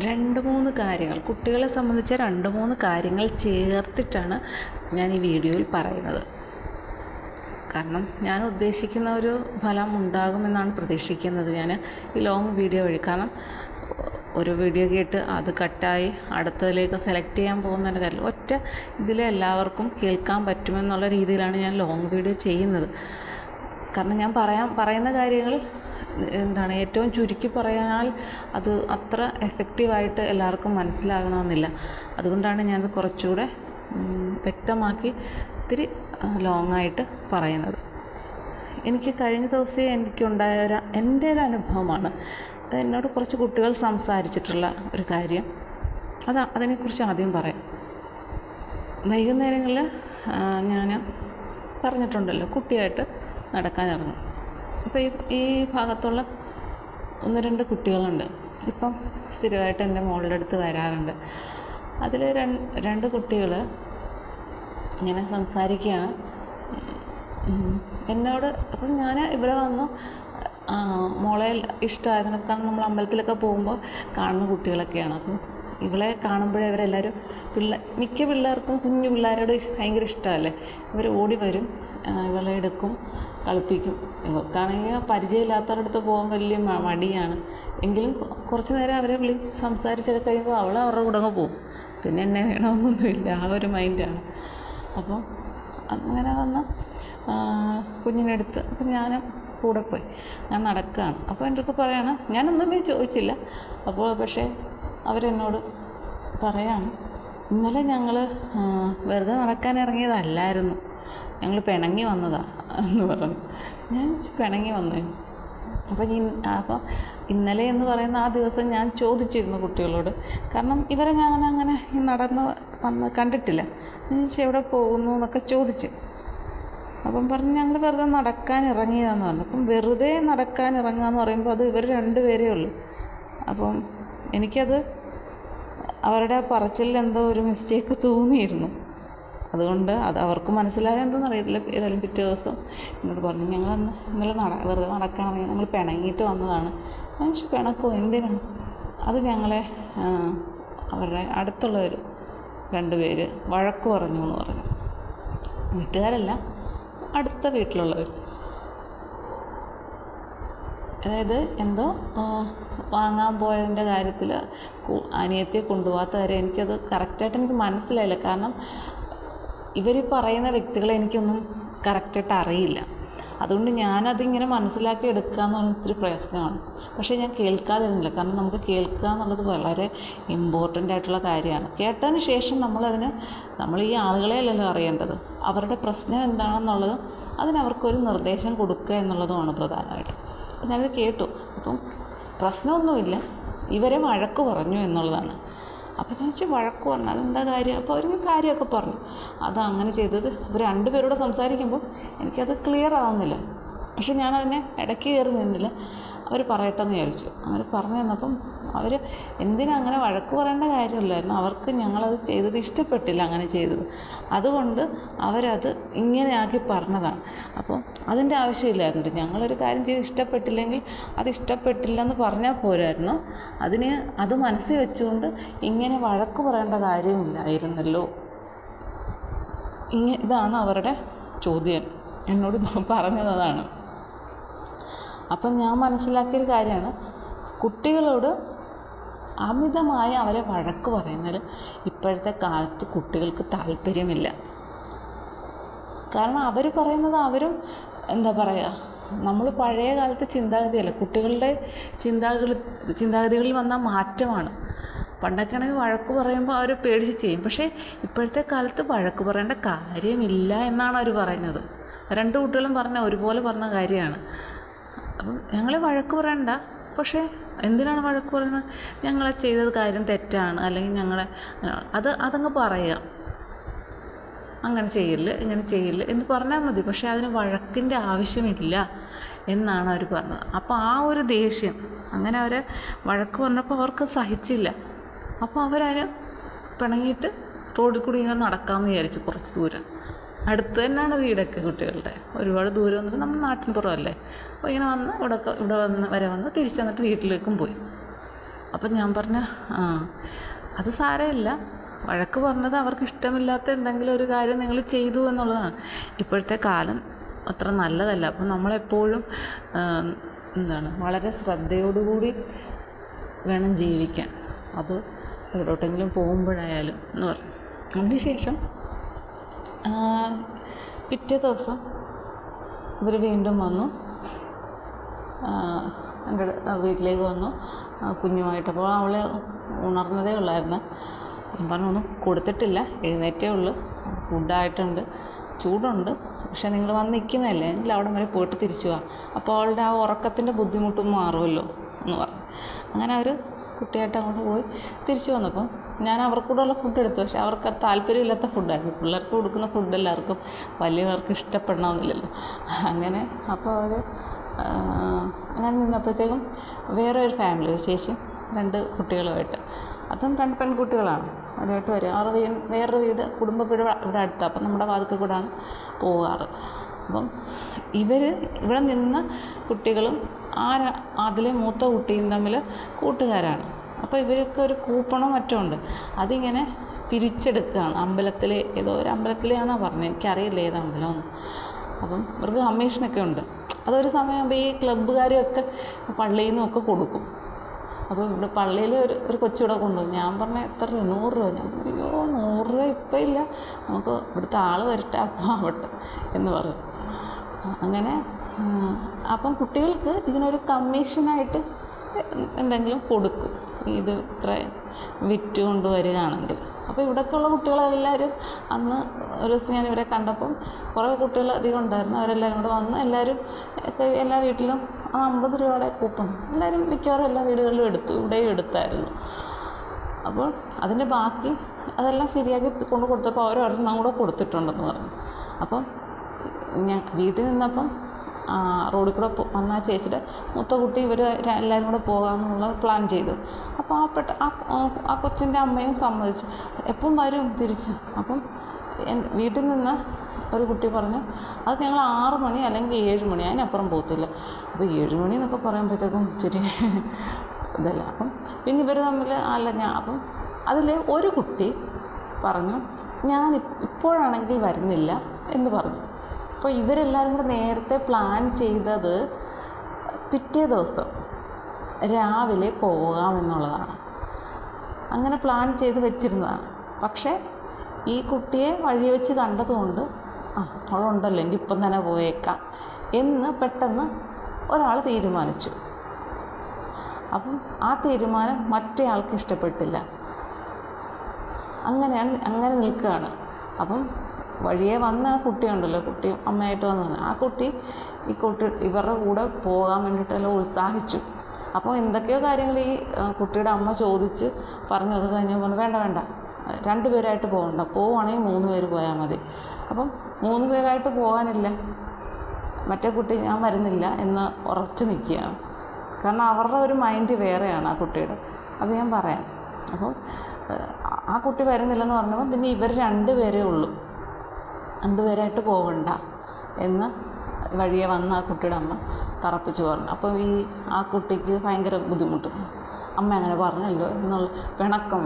3 കാര്യങ്ങൾ കുട്ടികളെ സംബന്ധിച്ച 2-3 കാര്യങ്ങൾ ചേർത്തിട്ടാണ് ഞാൻ ഈ വീഡിയോയിൽ പറയുന്നത്. കാരണം ഞാൻ ഉദ്ദേശിക്കുന്ന ഒരു ഫലം ഉണ്ടാകുമെന്നാണ് പ്രതീക്ഷിക്കുന്നത് ഞാൻ ഈ ലോങ് വീഡിയോ വഴി. കാരണം ഒരു വീഡിയോ കേട്ട് അത് കട്ടായി അടുത്തതിലേക്ക് സെലക്ട് ചെയ്യാൻ പോകുന്നതിൻ്റെ കാര്യം ഒറ്റ ഇതിലെ എല്ലാവർക്കും കേൾക്കാൻ പറ്റുമെന്നുള്ള രീതിയിലാണ് ഞാൻ ലോങ് വീഡിയോ ചെയ്യുന്നത്. കാരണം ഞാൻ പറയുന്ന കാര്യങ്ങൾ ഏറ്റവും ചുരുക്കി പറഞ്ഞാൽ അത് അത്ര എഫക്റ്റീവായിട്ട് എല്ലാവർക്കും മനസ്സിലാകണമെന്നില്ല. അതുകൊണ്ടാണ് ഞാനത് കുറച്ചുകൂടെ വ്യക്തമാക്കി ഇത്തിരി ലോങ്ങായിട്ട് പറയുന്നത്. എനിക്ക് കഴിഞ്ഞ ദിവസം എനിക്കുണ്ടായ എൻ്റെ ഒരു അനുഭവമാണ്. അത് എന്നോട് കുറച്ച് കുട്ടികൾ സംസാരിച്ചിട്ടുള്ള ഒരു കാര്യം. അതിനെക്കുറിച്ച് ആദ്യം പറയാം. വൈകുന്നേരങ്ങളിൽ ഞാൻ പറഞ്ഞിട്ടുണ്ടല്ലോ കുട്ടിയായിട്ട് നടക്കാനിറങ്ങും. അപ്പോൾ ഈ ഭാഗത്തുള്ള 1-2 കുട്ടികളുണ്ട്. ഇപ്പം സ്ഥിരമായിട്ട് എൻ്റെ മോളുടെ അടുത്ത് വരാറുണ്ട്. അതിൽ 2 കുട്ടികൾ ഇങ്ങനെ സംസാരിക്കുകയാണ് എന്നോട്. അപ്പം ഞാൻ ഇവിടെ വന്നു മോളെ ഇഷ്ടമായിരുന്നു. കാരണം നമ്മൾ അമ്പലത്തിലൊക്കെ പോകുമ്പോൾ കാണുന്ന കുട്ടികളൊക്കെയാണ്. അപ്പം ഇവളെ കാണുമ്പോഴേ ഇവരെല്ലാവരും മിക്ക പിള്ളേർക്കും കുഞ്ഞു പിള്ളേരോട് ഭയങ്കര ഇഷ്ടമല്ലേ. ഇവർ ഓടി വരും, ഇവളെ എടുക്കും, കളിപ്പിക്കും. ഇവർക്കാണെങ്കിൽ പരിചയമില്ലാത്തവരുടെ അടുത്ത് പോകാൻ വലിയ മടിയാണ്. എങ്കിലും കുറച്ച് നേരം അവരെ സംസാരിച്ചൊക്കെ കഴിയുമ്പോൾ അവരുടെ കൂടെ അങ്ങ് പോകും. പിന്നെ എന്നെ വേണമെന്നൊന്നുമില്ല, ആ ഒരു മൈൻഡാണ്. അപ്പോൾ അങ്ങനെ വന്ന കുഞ്ഞിനെടുത്ത് അപ്പം ഞാനും കൂടെ പോയി. ഞാൻ നടക്കുകയാണ്. അപ്പോൾ എൻ്റെ അടുത്ത് പറയാണ്, ഞാനൊന്നുമേ ചോദിച്ചില്ല. അപ്പോൾ പക്ഷേ അവരെന്നോട് പറയാണ്, ഇന്നലെ ഞങ്ങൾ വെറുതെ നടക്കാൻ ഇറങ്ങിയതല്ലായിരുന്നു, ഞങ്ങൾ പിണങ്ങി വന്നതാണ് എന്ന് പറഞ്ഞു. ഞാൻ പിണങ്ങി വന്നു. അപ്പോൾ ഇന്നലെ എന്ന് പറയുന്ന ആ ദിവസം ഞാൻ ചോദിച്ചിരുന്നു കുട്ടികളോട്. കാരണം ഇവരെ ഞാൻ അങ്ങനെ വന്ന് കണ്ടിട്ടില്ല. ഞാൻ എവിടെ പോകുന്നു എന്നൊക്കെ ചോദിച്ചു. അപ്പം പറഞ്ഞു ഞങ്ങൾ വെറുതെ നടക്കാൻ ഇറങ്ങിയതാണെന്ന് പറഞ്ഞു. അപ്പം വെറുതെ നടക്കാൻ ഇറങ്ങുക എന്ന് പറയുമ്പോൾ അത് ഇവർ 2 പേരേ ഉള്ളൂ. അപ്പം എനിക്കത് അവരുടെ പറച്ചിലിൽ എന്തോ ഒരു മിസ്റ്റേക്ക് തോന്നിയിരുന്നു. അതുകൊണ്ട് അത് അവർക്ക് മനസ്സിലായോ എന്തോന്ന് അറിയില്ല. ഏതായാലും പിറ്റേ ദിവസം എന്നോട് പറഞ്ഞു, ഞങ്ങളന്ന് ഇന്നലെ വെറുതെ നടക്കാൻ ഇറങ്ങി, ഞങ്ങൾ പിണങ്ങിയിട്ട് വന്നതാണ്. മനുഷ്യ പിണക്കോ എന്തിനാണ്? അത് ഞങ്ങളെ അവരുടെ അടുത്തുള്ളവർ 2 പേര് വഴക്ക് പറഞ്ഞു എന്ന് പറഞ്ഞു. വീട്ടുകാരല്ല, അടുത്ത വീട്ടിലുള്ളവർ. അതായത് എന്തോ വാങ്ങാൻ പോയതിൻ്റെ കാര്യത്തിൽ അനിയത്തിയെ കൊണ്ടുപോകാത്ത കാര്യം എനിക്കത് കറക്റ്റായിട്ട് എനിക്ക് മനസ്സിലായില്ല. കാരണം ഇവർ പറയുന്ന വ്യക്തികളെ എനിക്കൊന്നും കറക്റ്റായിട്ട് അറിയില്ല. അതുകൊണ്ട് ഞാനതിങ്ങനെ മനസ്സിലാക്കി എടുക്കുക എന്ന് പറഞ്ഞാൽ ഇത്തിരി പ്രശ്നമാണ്. പക്ഷേ ഞാൻ കേൾക്കാതിരുന്നില്ല. കാരണം നമുക്ക് കേൾക്കുക എന്നുള്ളത് വളരെ ഇമ്പോർട്ടൻ്റ് ആയിട്ടുള്ള കാര്യമാണ്. കേട്ടതിന് ശേഷം നമ്മൾ ഈ ആളുകളെ അല്ലല്ലോ അറിയേണ്ടത്, അവരുടെ പ്രശ്നം എന്താണെന്നുള്ളതും അതിനവർക്കൊരു നിർദ്ദേശം കൊടുക്കുക എന്നുള്ളതുമാണ് പ്രധാനമായിട്ട്. അപ്പം ഞാനത് കേട്ടു. അപ്പം പ്രശ്നമൊന്നുമില്ല, ഇവരെ വഴക്ക് പറഞ്ഞു എന്നുള്ളതാണ്. അപ്പോൾ ഞാൻ വെച്ചാൽ വഴക്ക് പറഞ്ഞു, അതെന്താ കാര്യം? അപ്പോൾ അവർ കാര്യമൊക്കെ പറഞ്ഞു. അതങ്ങനെ ചെയ്തത് ഇവർ 2 പേരോട് സംസാരിക്കുമ്പോൾ എനിക്കത് ക്ലിയർ ആവുന്നില്ല. പക്ഷെ ഞാനതിനെ ഇടയ്ക്ക് കയറി നിന്നില്ല. അവർ പറയട്ടെ എന്ന് വിചാരിച്ചു. അവർ പറഞ്ഞു തന്നപ്പം അവർ എന്തിനാ അങ്ങനെ വഴക്ക് പറയേണ്ട കാര്യമില്ലായിരുന്നു. അവർക്ക് ഞങ്ങളത് ചെയ്തത് ഇഷ്ടപ്പെട്ടില്ല, അങ്ങനെ ചെയ്തത്. അതുകൊണ്ട് അവരത് ഇങ്ങനെ ആക്കി പറഞ്ഞതാണ്. അപ്പോൾ അതിൻ്റെ ആവശ്യമില്ലായിരുന്നു. ഞങ്ങളൊരു കാര്യം ചെയ്ത് ഇഷ്ടപ്പെട്ടില്ലെങ്കിൽ അത് ഇഷ്ടപ്പെട്ടില്ലെന്ന് പറഞ്ഞാൽ പോരായിരുന്നു. അത് മനസ്സിൽ വെച്ചുകൊണ്ട് ഇങ്ങനെ വഴക്ക് പറയേണ്ട കാര്യമില്ലായിരുന്നല്ലോ. ഇതാണ് അവരുടെ ചോദ്യം. എന്നോട് പറഞ്ഞതാണ്. അപ്പം ഞാൻ മനസ്സിലാക്കിയൊരു കാര്യമാണ്, കുട്ടികളോട് അമിതമായി അവരെ വഴക്ക് പറയുന്നതിൽ ഇപ്പോഴത്തെ കാലത്ത് കുട്ടികൾക്ക് താല്പര്യമില്ല. കാരണം അവർ പറയുന്നത് അവരും എന്താ പറയുക, നമ്മൾ പഴയ കാലത്തെ ചിന്താഗതിയല്ല, കുട്ടികളുടെ ചിന്താഗതികളിൽ വന്ന മാറ്റമാണ്. പണ്ടൊക്കെ ആണെങ്കിൽ വഴക്ക് പറയുമ്പോൾ അവർ പേടിച്ച് ചെയ്യും. പക്ഷേ ഇപ്പോഴത്തെ കാലത്ത് വഴക്ക് പറയേണ്ട കാര്യമില്ല എന്നാണ് അവർ പറയുന്നത്. 2 കുട്ടികളും ഒരുപോലെ പറഞ്ഞ കാര്യമാണ്. അപ്പം ഞങ്ങളെ വഴക്ക് പറയണ്ട, പക്ഷേ എന്തിനാണ് വഴക്ക് പറയുന്നത്? ഞങ്ങളെ ചെയ്തത് കാര്യം തെറ്റാണ്, അല്ലെങ്കിൽ അതങ്ങ് പറയുക, അങ്ങനെ ചെയ്യില്ല ഇങ്ങനെ ചെയ്യില്ല എന്ന് പറഞ്ഞാൽ മതി. പക്ഷേ അതിന് വഴക്കിൻ്റെ ആവശ്യമില്ല എന്നാണ് അവർ പറഞ്ഞത്. അപ്പോൾ ആ ഒരു ദേഷ്യം, അങ്ങനെ അവരെ വഴക്ക് പറഞ്ഞപ്പോൾ അവർക്ക് സഹിച്ചില്ല. അപ്പോൾ അവരതിന് പിണങ്ങിയിട്ട് റോഡിൽ കൂടി ഇങ്ങനെ നടക്കാമെന്ന് വിചാരിച്ചു. കുറച്ച് ദൂരം അടുത്ത് തന്നെയാണ് വീടൊക്കെ കുട്ടികളുടെ. ഒരുപാട് ദൂരം വന്നിട്ട് നമ്മൾ നാട്ടിൻ പുറമല്ലേ. അപ്പോൾ ഇങ്ങനെ വന്ന് ഇവിടെ വന്ന് തിരിച്ചു വന്നിട്ട് വീട്ടിലേക്കും പോയി. അപ്പം ഞാൻ പറഞ്ഞ അത് സാരമില്ല, വഴക്ക് പറഞ്ഞത് അവർക്ക് ഇഷ്ടമില്ലാത്ത എന്തെങ്കിലും ഒരു കാര്യം നിങ്ങൾ ചെയ്തു എന്നുള്ളതാണ്. ഇപ്പോഴത്തെ കാലം അത്ര നല്ലതല്ല. അപ്പം നമ്മളെപ്പോഴും വളരെ ശ്രദ്ധയോടുകൂടി വേണം ജീവിക്കാൻ, അത് എവിടോട്ടെങ്കിലും പോകുമ്പോഴായാലും എന്ന് പറഞ്ഞു. അതിനുശേഷം പിറ്റേ ദിവസം ഇവർ വീണ്ടും വന്നു, എൻ്റെ വീട്ടിലേക്ക് വന്നു കുഞ്ഞുമായിട്ട്. അപ്പോൾ അവൾ ഉണർന്നതേ ഉള്ളായിരുന്നു. ഞാൻ പറഞ്ഞു ഒന്നും കൊടുത്തിട്ടില്ല, എഴുന്നേറ്റേ ഉള്ളൂ, ഫുഡായിട്ടുണ്ട്, ചൂടുണ്ട്, പക്ഷേ നിങ്ങൾ വന്ന് നിൽക്കുന്നതല്ലേ, എങ്കിൽ അവിടെ വരെ പോയിട്ട് തിരിച്ചു പോവാം, അപ്പോൾ അവളുടെ ആ ഉറക്കത്തിൻ്റെ ബുദ്ധിമുട്ടും മാറുമല്ലോ എന്ന് പറഞ്ഞു. അങ്ങനെ അവർ കുട്ടിയായിട്ട് അങ്ങോട്ട് പോയി തിരിച്ചു വന്നപ്പം ഞാൻ അവർക്കൂടെ ഉള്ള ഫുഡ് എടുത്തു. പക്ഷേ അവർക്ക് താല്പര്യമില്ലാത്ത ഫുഡായിരുന്നു. പിള്ളേർക്ക് കൊടുക്കുന്ന ഫുഡ് എല്ലാവർക്കും വലിയവർക്ക് ഇഷ്ടപ്പെടണമെന്നില്ലല്ലോ. അങ്ങനെ അപ്പോൾ അവർ അങ്ങനെ നിന്നപ്പോഴത്തേക്കും വേറെ ഒരു ഫാമിലി, ഒരു ചേച്ചിയും 2 കുട്ടികളുമായിട്ട്, അതും 2 പെൺകുട്ടികളാണ്, അവരുമായിട്ട് വരും. അവർ വേറൊരു വീട് കുടുംബ വീട് ഇവിടെ അടുത്താണ്. അപ്പം നമ്മുടെ വാതിൽക്കൽ കൂടെയാണ് പോകാറ്. അപ്പം ഇവിടെ നിന്ന കുട്ടികളും അതിലെ മൂത്ത കുട്ടിയും തമ്മിൽ കൂട്ടുകാരാണ്. അപ്പോൾ ഇവർക്ക് ഒരു കൂപ്പണോ മറ്റോ ഉണ്ട്, അതിങ്ങനെ പിരിച്ചെടുക്കുകയാണ്. ഏതോ ഒരു അമ്പലത്തിലെയാണെന്നാണ് പറഞ്ഞത്, എനിക്കറിയില്ല ഏത് അമ്പലമെന്ന്. അപ്പം ഇവർക്ക് കമ്മീഷനൊക്കെ ഉണ്ട്. അതൊരു സമയമാകുമ്പോൾ ഈ ക്ലബ്ബുകാരൊക്കെ പള്ളിയിൽ നിന്നൊക്കെ കൊടുക്കും. അപ്പോൾ ഇവിടെ പള്ളിയിൽ ഒരു കൊച്ചിവിടെ കൊണ്ടുപോകും. ഞാൻ പറഞ്ഞ എത്ര രൂപ? 100 രൂപ. ഞാൻ പറഞ്ഞു അയ്യോ 100 രൂപ ഇപ്പം ഇല്ല, നമുക്ക് ഇവിടുത്തെ ആൾ വരട്ടെ അപ്പം ആവട്ടെ എന്ന് പറയും. അങ്ങനെ അപ്പം കുട്ടികൾക്ക് ഇതിനൊരു കമ്മീഷനായിട്ട് എന്തെങ്കിലും കൊടുക്കും, ഇത് ഇത്ര വിറ്റ് കൊണ്ടുവരികയാണെങ്കിൽ. അപ്പോൾ ഇവിടെയൊക്കെയുള്ള കുട്ടികളെല്ലാവരും അന്ന് ഒരു ദിവസം ഞാൻ ഇവരെ കണ്ടപ്പം കുറേ കുട്ടികൾ അധികം ഉണ്ടായിരുന്നു. അവരെല്ലാവരും കൂടെ വന്ന് എല്ലാ വീട്ടിലും 50 രൂപയുടെ കൂപ്പൺ എല്ലാവരും മിക്കവാറും എല്ലാ വീടുകളിലും ഇവിടെയും എടുത്തായിരുന്നു. അപ്പോൾ അതിൻ്റെ ബാക്കി അതെല്ലാം ശരിയാക്കി കൊടുത്തപ്പോൾ അവരൊരെണ്ണം കൂടെ കൊടുത്തിട്ടുണ്ടെന്ന് പറഞ്ഞു. അപ്പം ഞാൻ വീട്ടിൽ നിന്നപ്പം റോഡിൽ കൂടെ വന്ന ചേച്ചിയുടെ മൂത്ത കുട്ടി എല്ലാവരും കൂടെ പോകാമെന്നുള്ള പ്ലാൻ ചെയ്തു. അപ്പോൾ ആ കൊച്ചിൻ്റെ അമ്മയും സമ്മതിച്ചു, എപ്പം വരും തിരിച്ച്. അപ്പം വീട്ടിൽ നിന്ന് ഒരു കുട്ടി പറഞ്ഞു അത് ഞങ്ങൾ 6 മണി അല്ലെങ്കിൽ 7 മണി, അതിനപ്പുറം പോകത്തില്ല. അപ്പോൾ 7 മണി എന്നൊക്കെ പറയുമ്പോഴത്തേക്കും ശരി ഇതല്ല. അപ്പം പിന്നെ ഇവർ തമ്മിൽ അപ്പം അതിൽ ഒരു കുട്ടി പറഞ്ഞു ഞാൻ ഇപ്പോഴാണെങ്കിൽ വരുന്നില്ല എന്ന് പറഞ്ഞു. അപ്പോൾ ഇവരെല്ലാവരും കൂടെ നേരത്തെ പ്ലാൻ ചെയ്തത് പിറ്റേ ദിവസം രാവിലെ പോകാമെന്നുള്ളതാണ്. അങ്ങനെ പ്ലാൻ ചെയ്ത് വെച്ചിരുന്നതാണ്. പക്ഷേ ഈ കുട്ടിയെ വഴി വെച്ച് കണ്ടതുകൊണ്ട് അവളുണ്ടല്ലോ എനിക്ക് ഇപ്പം തന്നെ പോയേക്കാം എന്ന് പെട്ടെന്ന് ഒരാൾ തീരുമാനിച്ചു. അപ്പം ആ തീരുമാനം മറ്റേ ആൾക്ക് ഇഷ്ടപ്പെട്ടില്ല. അങ്ങനെ നിൽക്കുകയാണ്. അപ്പം വഴിയെ വന്ന ആ കുട്ടിയുണ്ടല്ലോ, കുട്ടി അമ്മയായിട്ട് വന്നതാണ്, ആ കുട്ടി ഇവരുടെ കൂടെ പോകാൻ വേണ്ടിയിട്ടെല്ലാം ഉത്സാഹിച്ചു. അപ്പോൾ എന്തൊക്കെയോ കാര്യങ്ങൾ ഈ കുട്ടിയുടെ അമ്മ ചോദിച്ച് പറഞ്ഞൊക്കെ കഴിഞ്ഞ് പറഞ്ഞു വേണ്ട 2 പേരായിട്ട് പോകണ്ട, പോവുകയാണെങ്കിൽ 3 പേര് പോയാൽ മതി. അപ്പം 3 പേരായിട്ട് പോകാനില്ല, മറ്റേ കുട്ടി ഞാൻ വരുന്നില്ല എന്ന് ഉറച്ചു നിൽക്കുകയാണ്. കാരണം അവരുടെ ഒരു മൈൻഡ് വേറെയാണ് ആ കുട്ടിയുടെ, അത് ഞാൻ പറയാം. അപ്പോൾ ആ കുട്ടി വരുന്നില്ലെന്ന് പറഞ്ഞപ്പോൾ പിന്നെ ഇവർ 2 പേരേ ഉള്ളൂ, 2 പേരായിട്ട് പോകണ്ട എന്ന് വഴിയെ വന്ന ആ കുട്ടിയുടെ അമ്മ തറപ്പിച്ച് പറഞ്ഞു. അപ്പോൾ ആ കുട്ടിക്ക് ഭയങ്കര ബുദ്ധിമുട്ട്, അമ്മ അങ്ങനെ പറഞ്ഞല്ലോ എന്നുള്ള പിണക്കം,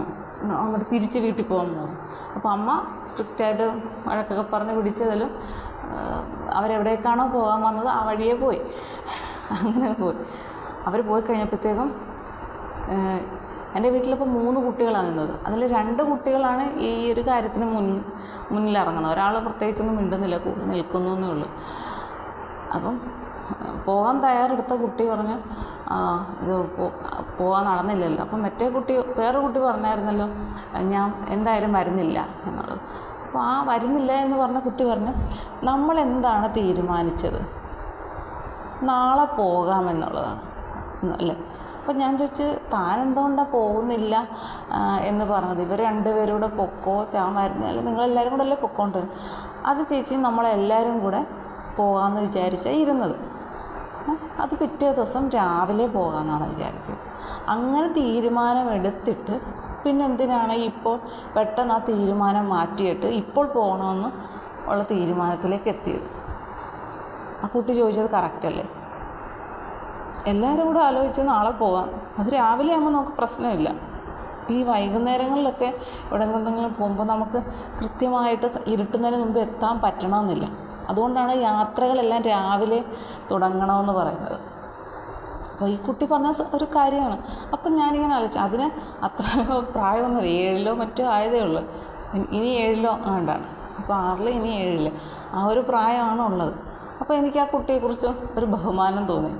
അങ്ങോട്ട് തിരിച്ച് വീട്ടിൽ പോകാൻ പോകും. അപ്പോൾ അമ്മ സ്ട്രിക്റ്റായിട്ട് വഴക്കൊക്കെ പറഞ്ഞ് പിടിച്ചതിലും അവരെവിടേക്കാണോ പോകാൻ വന്നത് ആ വഴിയെ പോയി. അങ്ങനെ അവർ പോയി കഴിഞ്ഞപ്പോഴത്തേക്കും എൻ്റെ വീട്ടിലിപ്പോൾ 3 കുട്ടികളാണ് നിന്നത്. അതിൽ 2 കുട്ടികളാണ് ഈ ഒരു കാര്യത്തിന് മുന്നിലിറങ്ങുന്നത്. ഒരാൾ പ്രത്യേകിച്ചൊന്നും മിണ്ടുന്നില്ല, കൂടെ നിൽക്കുന്നു എന്നേ ഉള്ളൂ. അപ്പം പോകാൻ തയ്യാറെടുത്ത കുട്ടി പറഞ്ഞു ഇത് പോകാൻ നടന്നില്ലല്ലോ. അപ്പം വേറെ കുട്ടി പറഞ്ഞായിരുന്നല്ലോ ഞാൻ എന്തായാലും വരുന്നില്ല എന്നുള്ളത്. അപ്പോൾ ആ വരുന്നില്ല എന്ന് പറഞ്ഞ കുട്ടി പറഞ്ഞു നമ്മളെന്താണ് തീരുമാനിച്ചത്, നാളെ പോകാമെന്നുള്ളതാണ് അല്ലേ. അപ്പോൾ ഞാൻ ചോദിച്ചു താൻ എന്തുകൊണ്ടാണ് പോകുന്നില്ല എന്ന് പറഞ്ഞത്, ഇവർ 2 പേരും കൂടെ പൊക്കോ, ഞാൻ വരുന്നില്ല, നിങ്ങളെല്ലാവരും കൂടെ അല്ലേ പൊക്കോണ്ട്. അത് ചേച്ചി നമ്മളെല്ലാവരും കൂടെ പോകാമെന്ന് വിചാരിച്ചാണ് ഇരുന്നത്, അത് പിറ്റേ ദിവസം രാവിലെ പോകാമെന്നാണ് വിചാരിച്ചത്. അങ്ങനെ തീരുമാനമെടുത്തിട്ട് പിന്നെ എന്തിനാണ് ഇപ്പോൾ പെട്ടെന്ന് ആ തീരുമാനം മാറ്റിയിട്ട് ഇപ്പോൾ പോകണമെന്ന് ഉള്ള തീരുമാനത്തിലേക്ക് എത്തിയത്? ആ കുട്ടി ചോദിച്ചത് കറക്റ്റല്ലേ എല്ലാവരും കൂടെ ആലോചിച്ച് നാളെ പോകാം. അത് രാവിലെ ആകുമ്പോൾ നമുക്ക് പ്രശ്നമില്ല. ഈ വൈകുന്നേരങ്ങളിലൊക്കെ എവിടെയെങ്കിലും പോകുമ്പോൾ നമുക്ക് കൃത്യമായിട്ട് ഇരുട്ടുന്നതിന് മുമ്പ് എത്താൻ പറ്റണമെന്നില്ല. അതുകൊണ്ടാണ് യാത്രകളെല്ലാം രാവിലെ തുടങ്ങണമെന്ന് പറയുന്നത്. അപ്പോൾ ഈ കുട്ടി പറഞ്ഞ ഒരു കാര്യമാണ്. അപ്പം ഞാനിങ്ങനെ ആലോചിച്ചു, അതിന് അത്ര പ്രായമൊന്നുമില്ല, 7 മറ്റോ ആയതേ ഉള്ളൂ. ഇനി 7 ആണ്ടാണ്. അപ്പോൾ 6 ഇനി 7 ആ ഒരു പ്രായമാണ് ഉള്ളത്. അപ്പോൾ എനിക്ക് ആ കുട്ടിയെക്കുറിച്ച് ഒരു ബഹുമാനം തോന്നി.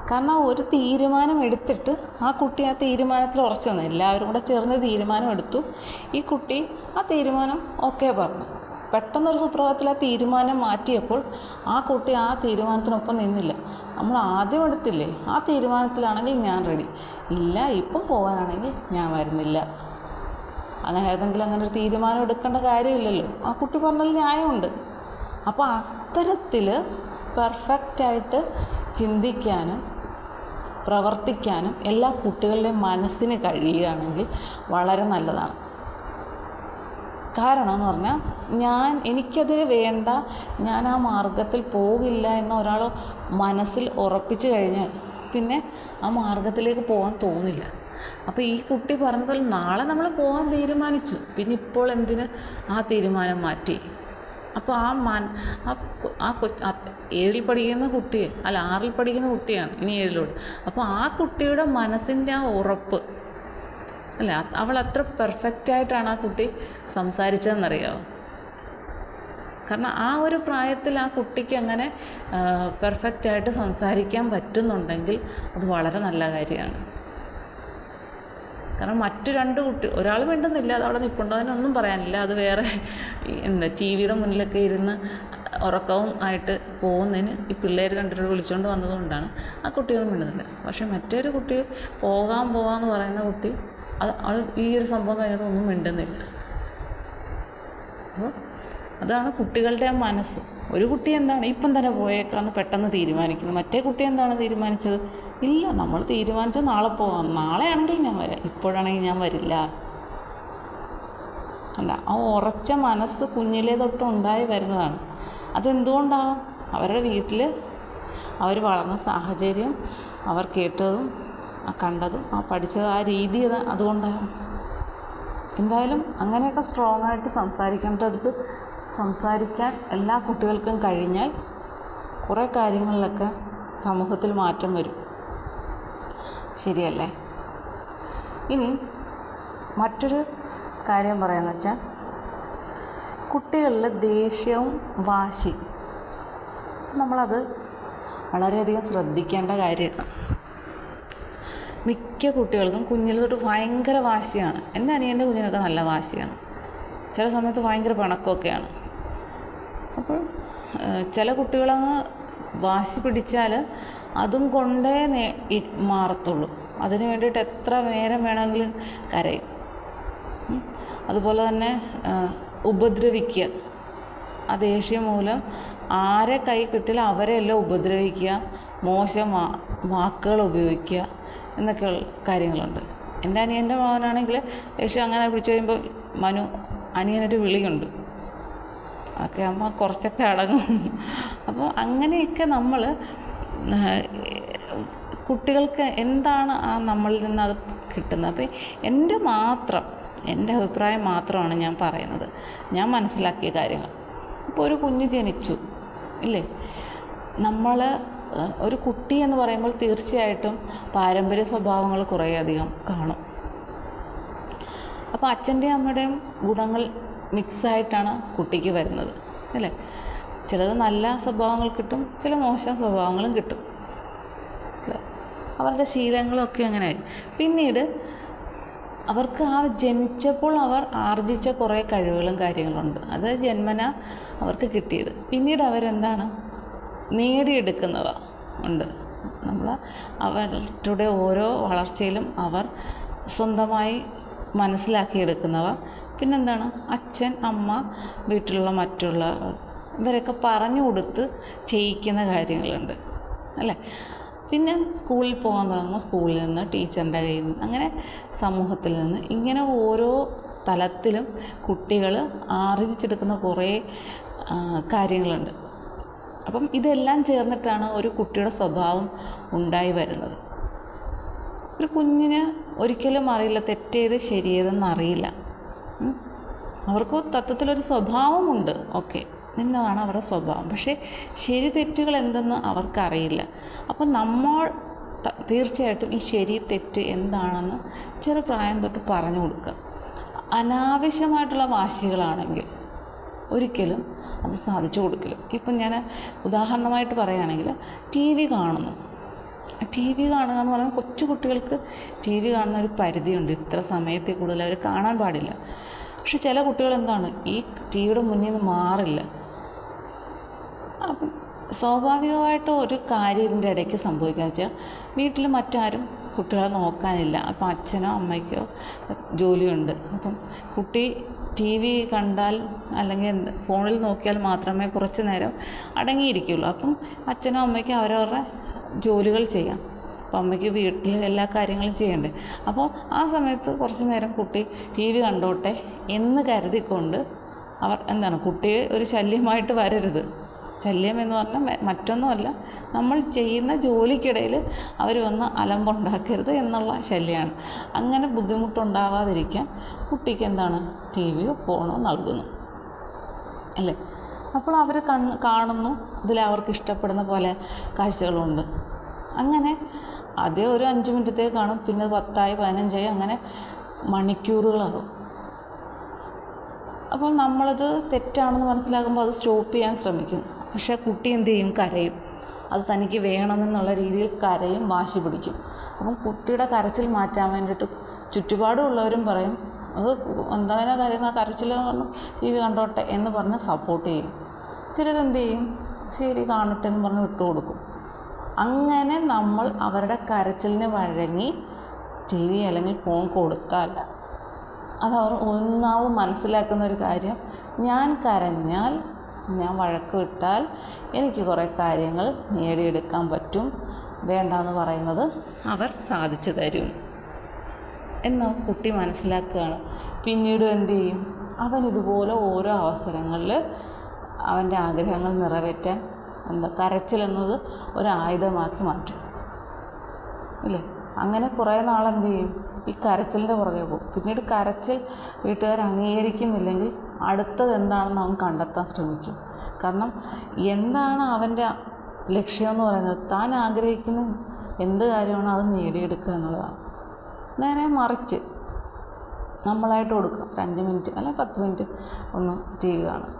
കാരണം ഒരു തീരുമാനം എടുത്തിട്ട് ആ കുട്ടി ആ തീരുമാനത്തിൽ ഉറച്ചു വന്നു. എല്ലാവരും കൂടെ ചേർന്ന് തീരുമാനം എടുത്തു. ഈ കുട്ടി ആ തീരുമാനം ഓക്കെ പറഞ്ഞു. പെട്ടെന്നൊരു സുപ്രഭാതത്തിൽ ആ തീരുമാനം മാറ്റിയപ്പോൾ ആ കുട്ടി ആ തീരുമാനത്തിനൊപ്പം നിന്നില്ല. നമ്മൾ ആദ്യം എടുത്തില്ലേ, ആ തീരുമാനത്തിലാണെങ്കിൽ ഞാൻ റെഡി, ഇല്ല ഇപ്പം പോകാനാണെങ്കിൽ ഞാൻ വരുന്നില്ല, അങ്ങനെ ഏതെങ്കിലും അങ്ങനെ ഒരു തീരുമാനം എടുക്കേണ്ട കാര്യമില്ലല്ലോ. ആ കുട്ടി പറഞ്ഞതിൽ ന്യായമുണ്ട്. അപ്പോൾ അത്തരത്തിൽ പെർഫെക്റ്റായിട്ട് ചിന്തിക്കാനും പ്രവർത്തിക്കാനും എല്ലാ കുട്ടികളുടെയും മനസ്സിന് കഴിയുകയാണെങ്കിൽ വളരെ നല്ലതാണ്. കാരണം എന്ന് പറഞ്ഞാൽ എനിക്കത് വേണ്ട, ഞാൻ ആ മാർഗത്തിൽ പോകില്ല എന്ന് ഒരാൾ മനസ്സിൽ ഉറപ്പിച്ചു കഴിഞ്ഞാൽ പിന്നെ ആ മാർഗത്തിലേക്ക് പോകാൻ തോന്നില്ല. അപ്പോൾ ഈ കുട്ടി പറഞ്ഞതിൽ നാളെ നമ്മൾ പോകാൻ തീരുമാനിച്ചു, പിന്നെ ഇപ്പോൾ എന്തിന് ആ തീരുമാനം മാറ്റി? അപ്പോൾ ആ 7 പഠിക്കുന്ന കുട്ടിയെ, അല്ല 6 പഠിക്കുന്ന കുട്ടിയാണ്, ഇനി 7 അപ്പോൾ ആ കുട്ടിയുടെ മനസ്സിൻ്റെ ആ ഉറപ്പ് അല്ല, അവൾ അത്ര പെർഫെക്റ്റായിട്ടാണ് ആ കുട്ടി സംസാരിച്ചതെന്നറിയാമോ? കാരണം ആ ഒരു പ്രായത്തിൽ ആ കുട്ടിക്ക് അങ്ങനെ പെർഫെക്റ്റായിട്ട് സംസാരിക്കാൻ പറ്റുന്നുണ്ടെങ്കിൽ അത് വളരെ നല്ല കാര്യമാണ്. കാരണം മറ്റു 2 കുട്ടി, ഒരാൾ മിണ്ടുന്നില്ല, അത് അവിടെ നിൽപ്പുണ്ട്, അതിനൊന്നും പറയാനില്ല, അത് വേറെ ടി വിയുടെ മുന്നിലൊക്കെ ഇരുന്ന് ഉറക്കവും ആയിട്ട് പോകുന്നതിന് ഈ പിള്ളേർ കണ്ടിട്ട് വിളിച്ചുകൊണ്ട് വന്നതുകൊണ്ടാണ് ആ കുട്ടിയൊന്നും മിണ്ടുന്നില്ല. പക്ഷേ മറ്റൊരു കുട്ടി പോകാമെന്ന് പറയുന്ന കുട്ടി അത് ഈ ഒരു സംഭവം കഴിഞ്ഞിട്ട് ഒന്നും മിണ്ടുന്നില്ല. അപ്പോൾ അതാണ് കുട്ടികളുടെ ആ മനസ്സ്. ഒരു കുട്ടി എന്താണ് ഇപ്പം തന്നെ പോയേക്കാന്ന് പെട്ടെന്ന് തീരുമാനിക്കുന്നത്, മറ്റേ കുട്ടി എന്താണ് തീരുമാനിച്ചത്? ഇല്ല, നമ്മൾ തീരുമാനിച്ചത് നാളെ പോകാം, നാളെ ആണെങ്കിൽ ഞാൻ വരാം, ഇപ്പോഴാണെങ്കിൽ ഞാൻ വരില്ല. അല്ല, ആ ഉറച്ച മനസ്സ് കുഞ്ഞിലേ തൊട്ട് ഉണ്ടായി വരുന്നതാണ്. അതെന്തുകൊണ്ടാകും? അവരുടെ വീട്ടിൽ അവർ വളർന്ന സാഹചര്യം, അവർ കേട്ടതും കണ്ടതും പഠിച്ചത് ആ രീതി അതുകൊണ്ടാകും. എന്തായാലും അങ്ങനെയൊക്കെ സ്ട്രോങ് ആയിട്ട് സംസാരിക്കേണ്ടടുത്ത് സംസാരിക്കാൻ എല്ലാ കുട്ടികൾക്കും കഴിഞ്ഞാൽ കുറേ കാര്യങ്ങളിലൊക്കെ സമൂഹത്തിൽ മാറ്റം വരും. ശരിയല്ലേ? ഇനി മറ്റൊരു കാര്യം പറയാമെന്ന് വെച്ചാൽ, കുട്ടികളിൽ ദേഷ്യവും വാശി, നമ്മളത് വളരെയധികം ശ്രദ്ധിക്കേണ്ട കാര്യമാണ്. മിക്ക കുട്ടികൾക്കും കുഞ്ഞിൽ തൊട്ട് ഭയങ്കര വാശിയാണ്. എൻ്റെ അനിയൻ്റെ കുഞ്ഞിനൊക്കെ നല്ല വാശിയാണ്, ചില സമയത്ത് ഭയങ്കര പിണക്കമൊക്കെയാണ്. അപ്പോൾ ചില കുട്ടികളങ്ങ് വാശി പിടിച്ചാൽ അതും കൊണ്ടേ മാറത്തുള്ളൂ. അതിന് വേണ്ടിയിട്ട് എത്ര നേരം വേണമെങ്കിലും കരയും. അതുപോലെ തന്നെ ഉപദ്രവിക്കുക, ആ ദേഷ്യം മൂലം ആരെ കൈ കിട്ടില്ല അവരെ എല്ലാം ഉപദ്രവിക്കുക, മോശം വാക്കുകൾ ഉപയോഗിക്കുക എന്നൊക്കെയുള്ള കാര്യങ്ങളുണ്ട്. എൻ്റെ അനിയൻ്റെ മകനാണെങ്കിൽ ദേഷ്യം അങ്ങനെ പിടിച്ചു കഴിയുമ്പോൾ അനിയനൊരു വിളിയുണ്ട്, അതൊക്കെ ആകുമ്പോൾ കുറച്ചൊക്കെ അടങ്ങും. അപ്പോൾ അങ്ങനെയൊക്കെ നമ്മൾ കുട്ടികൾക്ക് എന്താണ് നമ്മളിൽ നിന്ന് അത് കിട്ടുന്നത്. അപ്പോൾ എൻ്റെ അഭിപ്രായം മാത്രമാണ് ഞാൻ പറയുന്നത്, ഞാൻ മനസ്സിലാക്കിയ കാര്യങ്ങൾ. ഇപ്പോൾ ഒരു കുഞ്ഞ് ജനിച്ചു ഇല്ലേ, നമ്മൾ ഒരു കുട്ടി എന്ന് പറയുമ്പോൾ തീർച്ചയായിട്ടും പാരമ്പര്യ സ്വഭാവങ്ങൾ കുറേയധികം കാണും. അപ്പോൾ അച്ഛൻ്റെയും അമ്മയുടെയും ഗുണങ്ങൾ മിക്സായിട്ടാണ് കുട്ടിക്ക് വരുന്നത് അല്ലേ. ചിലത് നല്ല സ്വഭാവങ്ങൾ കിട്ടും, ചില മോശം സ്വഭാവങ്ങളും കിട്ടും. അവരുടെ ശീലങ്ങളൊക്കെ അങ്ങനെ. പിന്നീട് അവർക്ക് ജനിച്ചപ്പോൾ അവർ ആർജിച്ച കുറേ കഴിവുകളും കാര്യങ്ങളുണ്ട്, അത് ജന്മന അവർക്ക് കിട്ടിയത്. പിന്നീട് അവരെന്താണ് നേടിയെടുക്കുന്നവ ഉണ്ട്. അവരുടെ ഓരോ വളർച്ചയിലും അവർ സ്വന്തമായി മനസ്സിലാക്കിയെടുക്കുന്നവ. പിന്നെന്താണ്, അച്ഛൻ അമ്മ വീട്ടിലുള്ള മറ്റുള്ളവർ ഇവരൊക്കെ പറഞ്ഞു കൊടുത്ത് ചെയ്യിക്കുന്ന കാര്യങ്ങളുണ്ട് അല്ലേ. പിന്നെ സ്കൂളിൽ പോകാൻ തുടങ്ങുമ്പോൾ സ്കൂളിൽ നിന്ന്, ടീച്ചറിൻ്റെ കയ്യിൽ നിന്ന്, അങ്ങനെ സമൂഹത്തിൽ നിന്ന്, ഇങ്ങനെ ഓരോ തലത്തിലും കുട്ടികൾ ആർജിച്ചെടുക്കുന്ന കുറേ കാര്യങ്ങളുണ്ട്. അപ്പം ഇതെല്ലാം ചേർന്നിട്ടാണ് ഒരു കുട്ടിയുടെ സ്വഭാവം ഉണ്ടായി വരുന്നത്. ഒരു കുഞ്ഞിന് ഒരിക്കലും അറിയില്ല തെറ്റേത് ശരിയേതെന്ന് അറിയില്ല. അവർക്ക് തത്വത്തിലൊരു സ്വഭാവമുണ്ട്, ഓക്കെ, ഇന്നതാണ് അവരുടെ സ്വഭാവം. പക്ഷേ ശരി തെറ്റുകൾ എന്തെന്ന് അവർക്കറിയില്ല. അപ്പം നമ്മൾ തീർച്ചയായിട്ടും ഈ ശരി തെറ്റ് എന്താണെന്ന് ചെറുപ്രായം തൊട്ട് പറഞ്ഞു കൊടുക്കുക. അനാവശ്യമായിട്ടുള്ള വാശികളാണെങ്കിൽ ഒരിക്കലും അത് സാധിച്ചു കൊടുക്കില്ല. ഇപ്പം ഞാൻ ഉദാഹരണമായിട്ട് പറയുകയാണെങ്കിൽ ടി വി കാണുക എന്ന് പറയുമ്പോൾ കൊച്ചു കുട്ടികൾക്ക് ടി വി കാണുന്ന ഒരു പരിധിയുണ്ട്. ഇത്ര സമയത്തിൽ കൂടുതൽ അവർ കാണാൻ പാടില്ല. പക്ഷെ ചില കുട്ടികൾ എന്താണ്, ഈ ടി വിയുടെ മുന്നിൽ നിന്ന് മാറില്ല. അപ്പം സ്വാഭാവികമായിട്ട് ഒരു കാര്യം ഇതിൻ്റെ ഇടയ്ക്ക് സംഭവിക്കുക വെച്ചാൽ വീട്ടിൽ മറ്റാരും കുട്ടികളെ നോക്കാനില്ല. അപ്പം അച്ഛനോ അമ്മയ്ക്കോ ജോലിയുണ്ട്. അപ്പം കുട്ടി ടി വി കണ്ടാൽ അല്ലെങ്കിൽ ഫോണിൽ നോക്കിയാൽ മാത്രമേ കുറച്ച് നേരം അടങ്ങിയിരിക്കുള്ളൂ. അപ്പം അച്ഛനോ അമ്മയ്ക്കോ അവരവരുടെ ജോലികൾ ചെയ്യാം. അപ്പോൾ അമ്മയ്ക്ക് വീട്ടിൽ എല്ലാ കാര്യങ്ങളും ചെയ്യണ്ടേ. അപ്പോൾ ആ സമയത്ത് കുറച്ച് നേരം കുട്ടി ടി വി കണ്ടോട്ടെ എന്ന് കരുതിക്കൊണ്ട് അവർ കുട്ടിയെ ഒരു ശല്യമായിട്ട് വരരുത്. ശല്യം എന്ന് പറഞ്ഞാൽ മറ്റൊന്നുമല്ല, നമ്മൾ ചെയ്യുന്ന ജോലിക്കിടയിൽ അവർ വന്ന് അലമ്പുണ്ടാക്കരുത് എന്നുള്ള ശല്യമാണ്. അങ്ങനെ ബുദ്ധിമുട്ടുണ്ടാവാതിരിക്കാൻ കുട്ടിക്ക് ടി വിയോ ഫോണോ നൽകുന്നു അല്ലേ. അപ്പോൾ അവർ കാണുന്നു, ഇതിൽ അവർക്ക് ഇഷ്ടപ്പെടുന്ന പോലെ കാഴ്ചകളുണ്ട്. അങ്ങനെ അതേ ഒരു 5 മിനിറ്റത്തേക്ക് കാണും, പിന്നെ 10 15 അങ്ങനെ മണിക്കൂറുകളാകും. അപ്പോൾ നമ്മളത് തെറ്റാണെന്ന് മനസ്സിലാകുമ്പോൾ അത് സ്റ്റോപ്പ് ചെയ്യാൻ ശ്രമിക്കും. പക്ഷേ കുട്ടി എന്ത് ചെയ്യും, കരയും. അത് തനിക്ക് വേണമെന്നുള്ള രീതിയിൽ കരയും, വാശി പിടിക്കും. അപ്പം കുട്ടിയുടെ കരച്ചിൽ മാറ്റാൻ വേണ്ടിയിട്ട് ചുറ്റുപാടുമുള്ളവരും പറയും, അത് എന്തായാലും കരയുന്ന കരച്ചിൽ ടി വി കണ്ടോട്ടെ എന്ന് പറഞ്ഞ് സപ്പോർട്ട് ചെയ്യും. ചിലരെന്ത് ചെയ്യും, ശരി കാണട്ടെ എന്ന് പറഞ്ഞ് വിട്ടുകൊടുക്കും. അങ്ങനെ നമ്മൾ അവരുടെ കരച്ചിലിന് വഴങ്ങി ടി വി അല്ലെങ്കിൽ ഫോൺ കൊടുത്താൽ അതവർ ഒന്നാമത് മനസ്സിലാക്കുന്ന ഒരു കാര്യം, ഞാൻ കരഞ്ഞാൽ, ഞാൻ വഴക്ക് വിട്ടാൽ എനിക്ക് കുറേ കാര്യങ്ങൾ നേടിയെടുക്കാൻ പറ്റും, വേണ്ടാന്ന് പറയുന്നത് അവർ സാധിച്ചു തരും എന്ന് കുട്ടി മനസ്സിലാക്കുകയാണ്. പിന്നീട് എന്ത് ചെയ്യും, അവൻ ഇതുപോലെ ഓരോ അവസരങ്ങളിൽ അവൻ്റെ ആഗ്രഹങ്ങൾ നിറവേറ്റാൻ കരച്ചിലെന്നത് ഒരായുധമാക്കി മാറ്റും ഇല്ലേ. അങ്ങനെ കുറേ നാളെന്ത് ചെയ്യും, ഈ കരച്ചിലിൻ്റെ പുറകെ പോകും. പിന്നീട് കരച്ചിൽ വീട്ടുകാർ അംഗീകരിക്കുന്നില്ലെങ്കിൽ അടുത്തത് എന്താണെന്ന് അവൻ കണ്ടെത്താൻ ശ്രമിക്കും. കാരണം എന്താണ് അവൻ്റെ ലക്ഷ്യമെന്ന് പറയുന്നത്, താൻ ആഗ്രഹിക്കുന്ന എന്ത് കാര്യമാണോ അത് നേടിയെടുക്കുക എന്നുള്ളതാണ്. നേരെ മറിച്ച് നമ്മളായിട്ട് കൊടുക്കുക, ഒരു 5 മിനിറ്റ് അല്ലെങ്കിൽ 10 മിനിറ്റ് ഒന്ന് ടി വി കാണുക,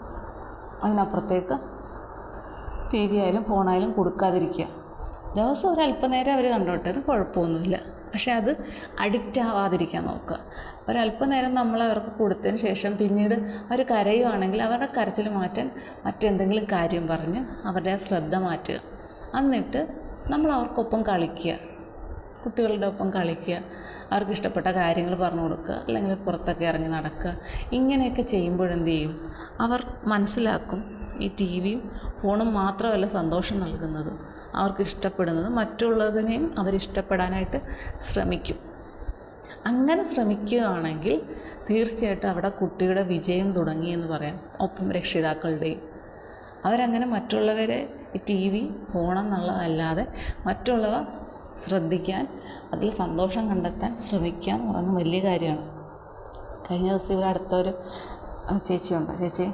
അതിനപ്പുറത്തേക്ക് ടി വി ആയാലും ഫോണായാലും കൊടുക്കാതിരിക്കുക. ദിവസം ഒരു അല്പനേരം അവർ കണ്ടോട്ടെ, അത് കുഴപ്പമൊന്നുമില്ല. പക്ഷേ അത് അഡിക്റ്റ് ആവാതിരിക്കാൻ നോക്കുക. ഒരല്പനേരം നമ്മൾ അവർക്ക് കൊടുത്തതിന് ശേഷം പിന്നീട് അവർ കരയുവാണെങ്കിൽ അവരുടെ കരച്ചിൽ മാറ്റാൻ മറ്റെന്തെങ്കിലും കാര്യം പറഞ്ഞ് അവരുടെ ആ ശ്രദ്ധ മാറ്റുക. എന്നിട്ട് നമ്മൾ അവർക്കൊപ്പം കളിക്കുക, കുട്ടികളുടെ ഒപ്പം കളിക്കുക, അവർക്ക് ഇഷ്ടപ്പെട്ട കാര്യങ്ങൾ പറഞ്ഞു കൊടുക്കുക, അല്ലെങ്കിൽ പുറത്തൊക്കെ ഇറങ്ങി നടക്കുക. ഇങ്ങനെയൊക്കെ ചെയ്യുമ്പോഴെന്ത് ചെയ്യും, അവർ മനസ്സിലാക്കും ഈ ടി വിയും ഫോണും മാത്രമല്ല സന്തോഷം നൽകുന്നത്, അവർക്ക് ഇഷ്ടപ്പെടുന്നത് മറ്റുള്ളതിനെയും അവരിഷ്ടപ്പെടാനായിട്ട് ശ്രമിക്കും. അങ്ങനെ ശ്രമിക്കുകയാണെങ്കിൽ തീർച്ചയായിട്ടും അവിടെ കുട്ടിയുടെ വിജയം തുടങ്ങിയെന്ന് പറയാം. ഒപ്പം രക്ഷിതാക്കളുടെയും അവരങ്ങനെ മറ്റുള്ളവരെ ഈ ടി വി ഫോണെന്നുള്ളതല്ലാതെ മറ്റുള്ളവ ശ്രദ്ധിക്കാൻ, അതിൽ സന്തോഷം കണ്ടെത്താൻ ശ്രമിക്കുക എന്ന് പറയുന്നത് വലിയ കാര്യമാണ്. കഴിഞ്ഞ ദിവസം ഇവിടെ അടുത്തൊരു ചേച്ചിയുണ്ട്. ചേച്ചി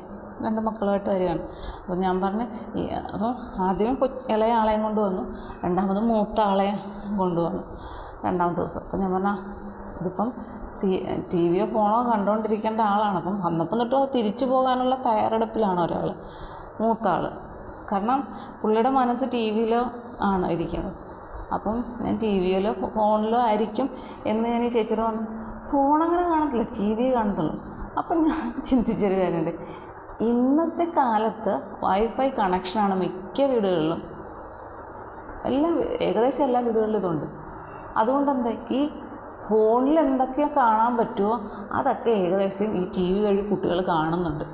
2 മക്കളുമായിട്ട് വരികയാണ്. അപ്പോൾ ഞാൻ പറഞ്ഞു, അപ്പോൾ ആദ്യം ഇളയ ആളെയും കൊണ്ടുവന്നു, രണ്ടാമത് മൂത്ത ആളെയും കൊണ്ടുവന്നു 2ാമത്തെ ദിവസം. അപ്പോൾ ഞാൻ പറഞ്ഞു, ഇതിപ്പം ടി വിയോ ഫോണോ കണ്ടുകൊണ്ടിരിക്കേണ്ട ആളാണ്. അപ്പം വന്നപ്പം തൊട്ട് തിരിച്ചു പോകാനുള്ള തയ്യാറെടുപ്പിലാണ് ഒരാൾ, മൂത്ത ആൾ. കാരണം പുള്ളിയുടെ മനസ്സ് ടി വിയിലോ ആണ് ഇരിക്കുന്നത്. അപ്പം ഞാൻ ടി വിയിലോ ഫോണിലോ ആയിരിക്കും എന്ന് ഞാൻ ഈ ചേച്ചിയോട് പറഞ്ഞു. ഫോണങ്ങനെ കാണത്തില്ല, ടി വി കാണത്തുള്ളൂ. അപ്പം ഞാൻ ചിന്തിച്ചൊരു കാര്യമുണ്ട്, ഇന്നത്തെ കാലത്ത് വൈഫൈ കണക്ഷനാണ് മിക്ക വീടുകളിലും, ഏകദേശം എല്ലാ വീടുകളിലും ഇതുണ്ട്. അതുകൊണ്ട് ഈ ഫോണിൽ എന്തൊക്കെ കാണാൻ പറ്റുമോ അതൊക്കെ ഏകദേശം ഈ ടി വി വഴി കുട്ടികൾ കാണുന്നുണ്ട്.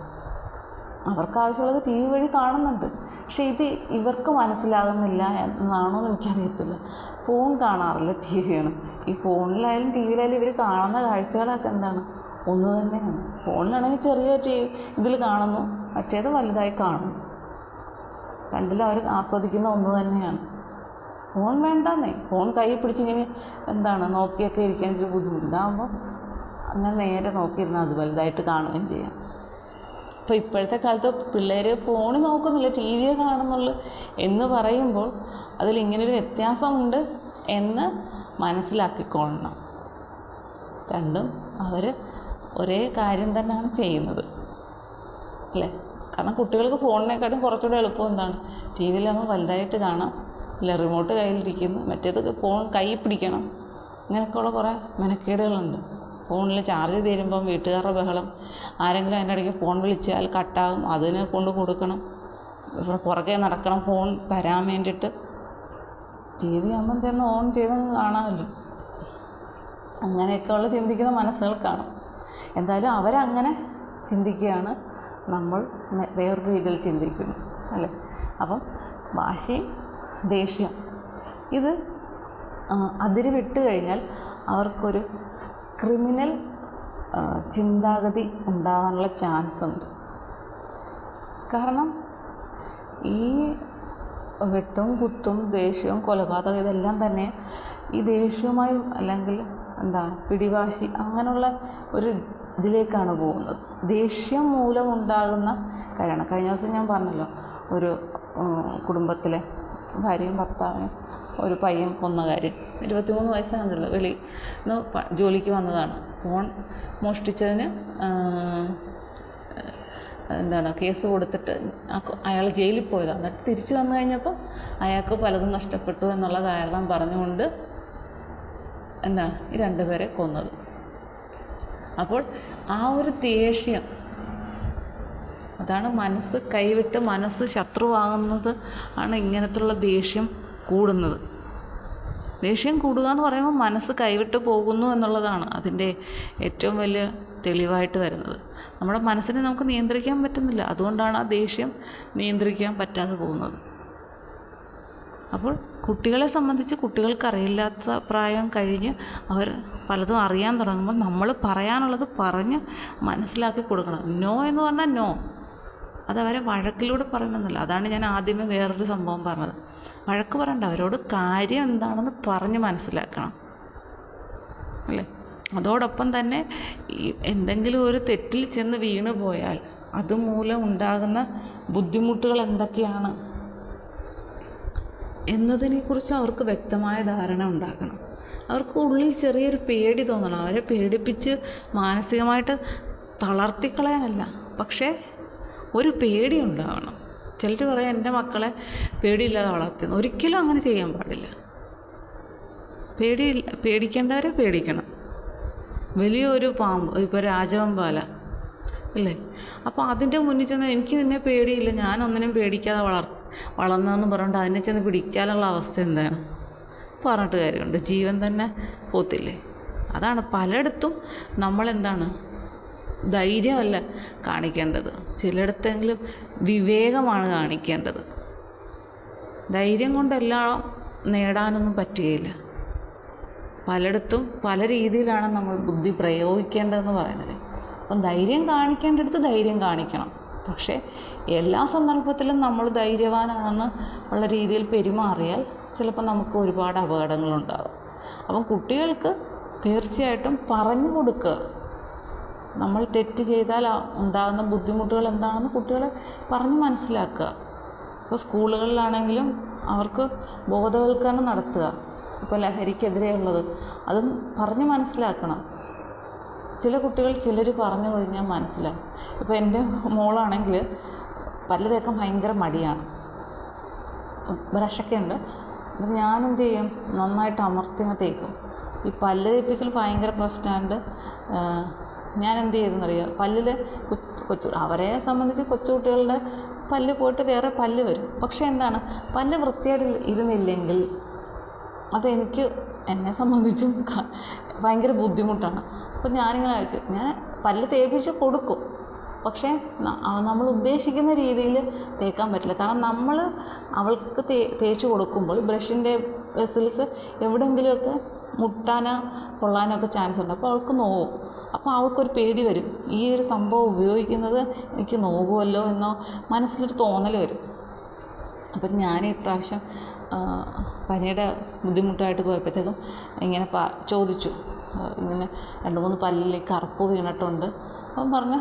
അവർക്ക് ആവശ്യമുള്ളത് ടി വി വഴി കാണുന്നുണ്ട്. പക്ഷേ ഇത് ഇവർക്ക് മനസ്സിലാകുന്നില്ല എന്നാണോ എന്ന് എനിക്കറിയത്തില്ല. ഫോൺ കാണാറില്ല, ടി വിയാണ്. ഈ ഫോണിലായാലും ടി വിയിലായാലും ഇവർ കാണുന്ന കാഴ്ചകളൊക്കെ ഒന്ന് തന്നെയാണ്. ഫോണിലാണെങ്കിൽ ചെറിയ ഇതിൽ കാണുന്നു, മറ്റേത് വലുതായി കാണുന്നു. രണ്ടിലും അവർ ആസ്വദിക്കുന്ന ഒന്ന് തന്നെയാണ്. ഫോൺ വേണ്ടെന്നേ, ഫോൺ കൈ പിടിച്ചിങ്ങനെ നോക്കിയൊക്കെ ഇരിക്കാൻ ഇച്ചിരി ബുദ്ധിമുട്ടാകുമ്പോൾ അങ്ങനെ നേരെ നോക്കിയിരുന്നാൽ അത് വലുതായിട്ട് കാണുകയും ചെയ്യാം. അപ്പോൾ ഇപ്പോഴത്തെ കാലത്ത് പിള്ളേർ ഫോണിൽ നോക്കുന്നില്ല, ടി വിയെ കാണുന്നുള്ളൂ എന്ന് പറയുമ്പോൾ അതിലിങ്ങനൊരു വ്യത്യാസമുണ്ട് എന്ന് മനസ്സിലാക്കിക്കൊള്ളണം. രണ്ടും അവർ ഒരേ കാര്യം തന്നെയാണ് ചെയ്യുന്നത് അല്ലേ? കാരണം കുട്ടികൾക്ക് ഫോണിനെക്കാട്ടും കുറച്ചുകൂടെ എളുപ്പം ടി വിയിലാകുമ്പോൾ വലുതായിട്ട് കാണാം, അല്ല റിമോട്ട് കയ്യിലിരിക്കുന്നു, മറ്റേത് ഫോൺ കൈ പിടിക്കണം, ഇങ്ങനെയൊക്കെയുള്ള കുറേ മെനക്കേടുകളുണ്ട്. ഫോണിൽ ചാർജ് തീരുമ്പം വീട്ടുകാരുടെ ബഹളം, ആരെങ്കിലും അതിൻ്റെ ഇടയ്ക്ക് ഫോൺ വിളിച്ചാൽ കട്ടാകും, അതിനെ കൊണ്ട് കൊടുക്കണം, പുറകെ നടക്കണം ഫോൺ തരാൻ വേണ്ടിയിട്ട്. ടി വി ആകുമ്പം ചെന്ന് ഓൺ ചെയ്തങ്ങ് കാണാമല്ലോ. അങ്ങനെയൊക്കെയുള്ള ചിന്തിക്കുന്ന മനസ്സുകൾ കാണും. എന്തായാലും അവരങ്ങനെ ചിന്തിക്കുകയാണ്, നമ്മൾ വേറൊരു രീതിയിൽ ചിന്തിക്കുന്നു അല്ലേ? അപ്പം വാശി, ദേഷ്യം ഇത് അതിര് വിട്ട് കഴിഞ്ഞാൽ അവർക്കൊരു ക്രിമിനൽ ചിന്താഗതി ഉണ്ടാകാനുള്ള ചാൻസ് ഉണ്ട്. കാരണം ഈ വെട്ടും കുത്തും ദേഷ്യവും കൊലപാതകം ഇതെല്ലാം തന്നെ ഈ ദേഷ്യവുമായി അല്ലെങ്കിൽ പിടിവാശി അങ്ങനെയുള്ള ഒരു ഇതിലേക്കാണ് പോകുന്നത്. ദേഷ്യം മൂലം ഉണ്ടാകുന്ന കാര്യമാണ്. കഴിഞ്ഞ ദിവസം ഞാൻ പറഞ്ഞല്ലോ, ഒരു കുടുംബത്തിലെ ഭാര്യയും ഭർത്താവിനും ഒരു പയ്യൻ കൊന്ന കാര്യം. 23 വയസ്സാണല്ലോ, വെളിയിൽ നിന്ന് ജോലിക്ക് വന്നതാണ്. ഫോൺ മോഷ്ടിച്ചതിന് കേസ് കൊടുത്തിട്ട് അയാൾ ജയിലിൽ പോയതാണ്. എന്നിട്ട് തിരിച്ചു വന്നു കഴിഞ്ഞപ്പോൾ അയാൾക്ക് പലതും നഷ്ടപ്പെട്ടു എന്നുള്ള കാരണം പറഞ്ഞുകൊണ്ട് ഈ രണ്ടുപേരെ കൊന്നത്. അപ്പോൾ ആ ഒരു ദേഷ്യം, അതാണ് മനസ്സ് കൈവിട്ട് മനസ്സ് ശത്രുവാകുന്നത്, ആണ് ഇങ്ങനത്തുള്ള ദേഷ്യം കൂടുന്നത്. ദേഷ്യം കൂടുക എന്ന് പറയുമ്പോൾ മനസ്സ് കൈവിട്ട് പോകുന്നു എന്നുള്ളതാണ് അതിൻ്റെ ഏറ്റവും വലിയ തെളിവായിട്ട് വരുന്നത്. നമ്മുടെ മനസ്സിനെ നമുക്ക് നിയന്ത്രിക്കാൻ പറ്റുന്നില്ല, അതുകൊണ്ടാണ് ആ ദേഷ്യം നിയന്ത്രിക്കാൻ പറ്റാതെ പോകുന്നത്. അപ്പോൾ കുട്ടികളെ സംബന്ധിച്ച് കുട്ടികൾക്കറിയില്ലാത്ത പ്രായം കഴിഞ്ഞ് അവർ പലതും അറിയാൻ തുടങ്ങുമ്പോൾ നമ്മൾ പറയാനുള്ളത് പറഞ്ഞ് മനസ്സിലാക്കി കൊടുക്കണം. നോ എന്ന് പറഞ്ഞാൽ നോ, അതവരെ വഴക്കിലൂടെ പറയണമെന്നില്ല. അതാണ് ഞാൻ ആദ്യമേ വേറൊരു സംഭവം പറഞ്ഞത്. വഴക്ക് പറയണ്ട, അവരോട് കാര്യം എന്താണെന്ന് പറഞ്ഞ് മനസ്സിലാക്കണം അല്ലേ? അതോടൊപ്പം തന്നെ ഈ എന്തെങ്കിലും ഒരു തെറ്റിൽ ചെന്ന് വീണ് പോയാൽ അതുമൂലം ഉണ്ടാകുന്ന ബുദ്ധിമുട്ടുകൾ എന്തൊക്കെയാണ് എന്നതിനെക്കുറിച്ച് അവർക്ക് വ്യക്തമായ ധാരണ ഉണ്ടാക്കണം. അവർക്ക് ഉള്ളിൽ ചെറിയൊരു പേടി തോന്നണം. അവരെ പേടിപ്പിച്ച് മാനസികമായിട്ട് തളർത്തിക്കളയാനല്ല, പക്ഷേ ഒരു പേടി ഉണ്ടാവണം. ചിലർ പറയാം എൻ്റെ മക്കളെ പേടിയില്ലാതെ വളർത്തുന്നു. ഒരിക്കലും അങ്ങനെ ചെയ്യാൻ പാടില്ല. പേടിക്കേണ്ടവരെ പേടിക്കണം. വലിയൊരു പാമ്പ്, ഇപ്പോൾ രാജവെമ്പാല ഇല്ലേ, അപ്പോൾ അതിൻ്റെ മുന്നിൽ ചെന്ന് എനിക്ക് നിന്നെ പേടിയില്ല, ഞാനൊന്നിനും പേടിക്കാതെ വളർന്നതെന്ന് പറഞ്ഞിട്ട് അതിനെ ചെന്ന് പിടിക്കാനുള്ള അവസ്ഥ എന്താണ്? പറഞ്ഞിട്ട് കാര്യമുണ്ട്, ജീവൻ തന്നെ പോത്തില്ലേ? അതാണ് പലയിടത്തും നമ്മളെന്താണ് ധൈര്യമല്ല കാണിക്കേണ്ടത്, ചിലയിടത്തെങ്കിലും വിവേകമാണ് കാണിക്കേണ്ടത്. ധൈര്യം കൊണ്ടെല്ലാം നേടാനൊന്നും പറ്റുകയില്ല. പലയിടത്തും പല രീതിയിലാണ് നമ്മൾ ബുദ്ധി പ്രയോഗിക്കേണ്ടതെന്ന് പറയുന്നത്. അപ്പം ധൈര്യം കാണിക്കേണ്ടടുത്ത് ധൈര്യം കാണിക്കണം. പക്ഷേ എല്ലാ സന്ദർഭത്തിലും നമ്മൾ ധൈര്യവാനാണെന്ന് ഉള്ള രീതിയിൽ പെരുമാറിയാൽ ചിലപ്പോൾ നമുക്ക് ഒരുപാട് അപകടങ്ങളുണ്ടാകും. അപ്പം കുട്ടികൾക്ക് തീർച്ചയായിട്ടും പറഞ്ഞു കൊടുക്കുക. നമ്മൾ തെറ്റ് ചെയ്താൽ ഉണ്ടാകുന്ന ബുദ്ധിമുട്ടുകൾ എന്താണെന്ന് കുട്ടികളെ പറഞ്ഞ് മനസ്സിലാക്കുക. ഇപ്പോൾ സ്കൂളുകളിലാണെങ്കിലും അവർക്ക് ബോധവൽക്കരണം നടത്തുക. ഇപ്പോൾ ലഹരിക്കെതിരെയുള്ളത് അതും പറഞ്ഞ് മനസ്സിലാക്കണം. ചില കുട്ടികൾ ചിലർ പറഞ്ഞു കഴിഞ്ഞാൽ മനസ്സിലാവും. ഇപ്പോൾ എൻ്റെ മോളാണെങ്കിൽ പല്ല് തേക്കാൻ ഭയങ്കര മടിയാണ്, ബ്രഷൊക്കെ ഉണ്ട്. അപ്പം ഞാനെന്ത് ചെയ്യും, നന്നായിട്ട് അമർത്തിങ്ങ് തേക്കും. ഈ പല്ല് തേപ്പിക്കൽ ഭയങ്കര പ്രശ്നമുണ്ട്. ഞാൻ എന്ത് ചെയ്തെന്നറിയാം, പല്ലിൽ അവരെ സംബന്ധിച്ച് കൊച്ചുകുട്ടികളുടെ പല്ല് പോയിട്ട് വേറെ പല്ല് വരും. പക്ഷേ പല്ല് വൃത്തിയായിട്ട് ഇരുന്നില്ലെങ്കിൽ അതെനിക്ക് എന്നെ സംബന്ധിച്ചും ഭയങ്കര ബുദ്ധിമുട്ടാണ്. അപ്പം ഞാനിങ്ങനെ അയച്ചു, ഞാൻ പല്ല് തേപ്പിച്ച് കൊടുക്കും, പക്ഷേ നമ്മൾ ഉദ്ദേശിക്കുന്ന രീതിയിൽ തേക്കാൻ പറ്റില്ല. കാരണം നമ്മൾ അവൾക്ക് തേച്ച് കൊടുക്കുമ്പോൾ ബ്രഷിൻ്റെ വെസിൽസ് എവിടെയെങ്കിലുമൊക്കെ മുട്ടാനോ കൊള്ളാനോ ഒക്കെ ചാൻസ് ഉണ്ട്. അപ്പോൾ അവൾക്ക് നോവും. അപ്പോൾ അവൾക്കൊരു പേടി വരും, ഈ ഒരു സംഭവം ഉപയോഗിക്കുന്നത് എനിക്ക് നോവുമല്ലോ എന്നോ മനസ്സിലൊരു തോന്നൽ വരും. അപ്പം ഞാൻ ഈ പ്രാവശ്യം പനിയുടെ ബുദ്ധിമുട്ടായിട്ട് പോയപ്പോഴത്തേക്കും ഇങ്ങനെ ചോദിച്ചു, ഇങ്ങനെ 2-3 പല്ലിൽ കറുപ്പ് വീണിട്ടുണ്ട്. അപ്പം പറഞ്ഞ്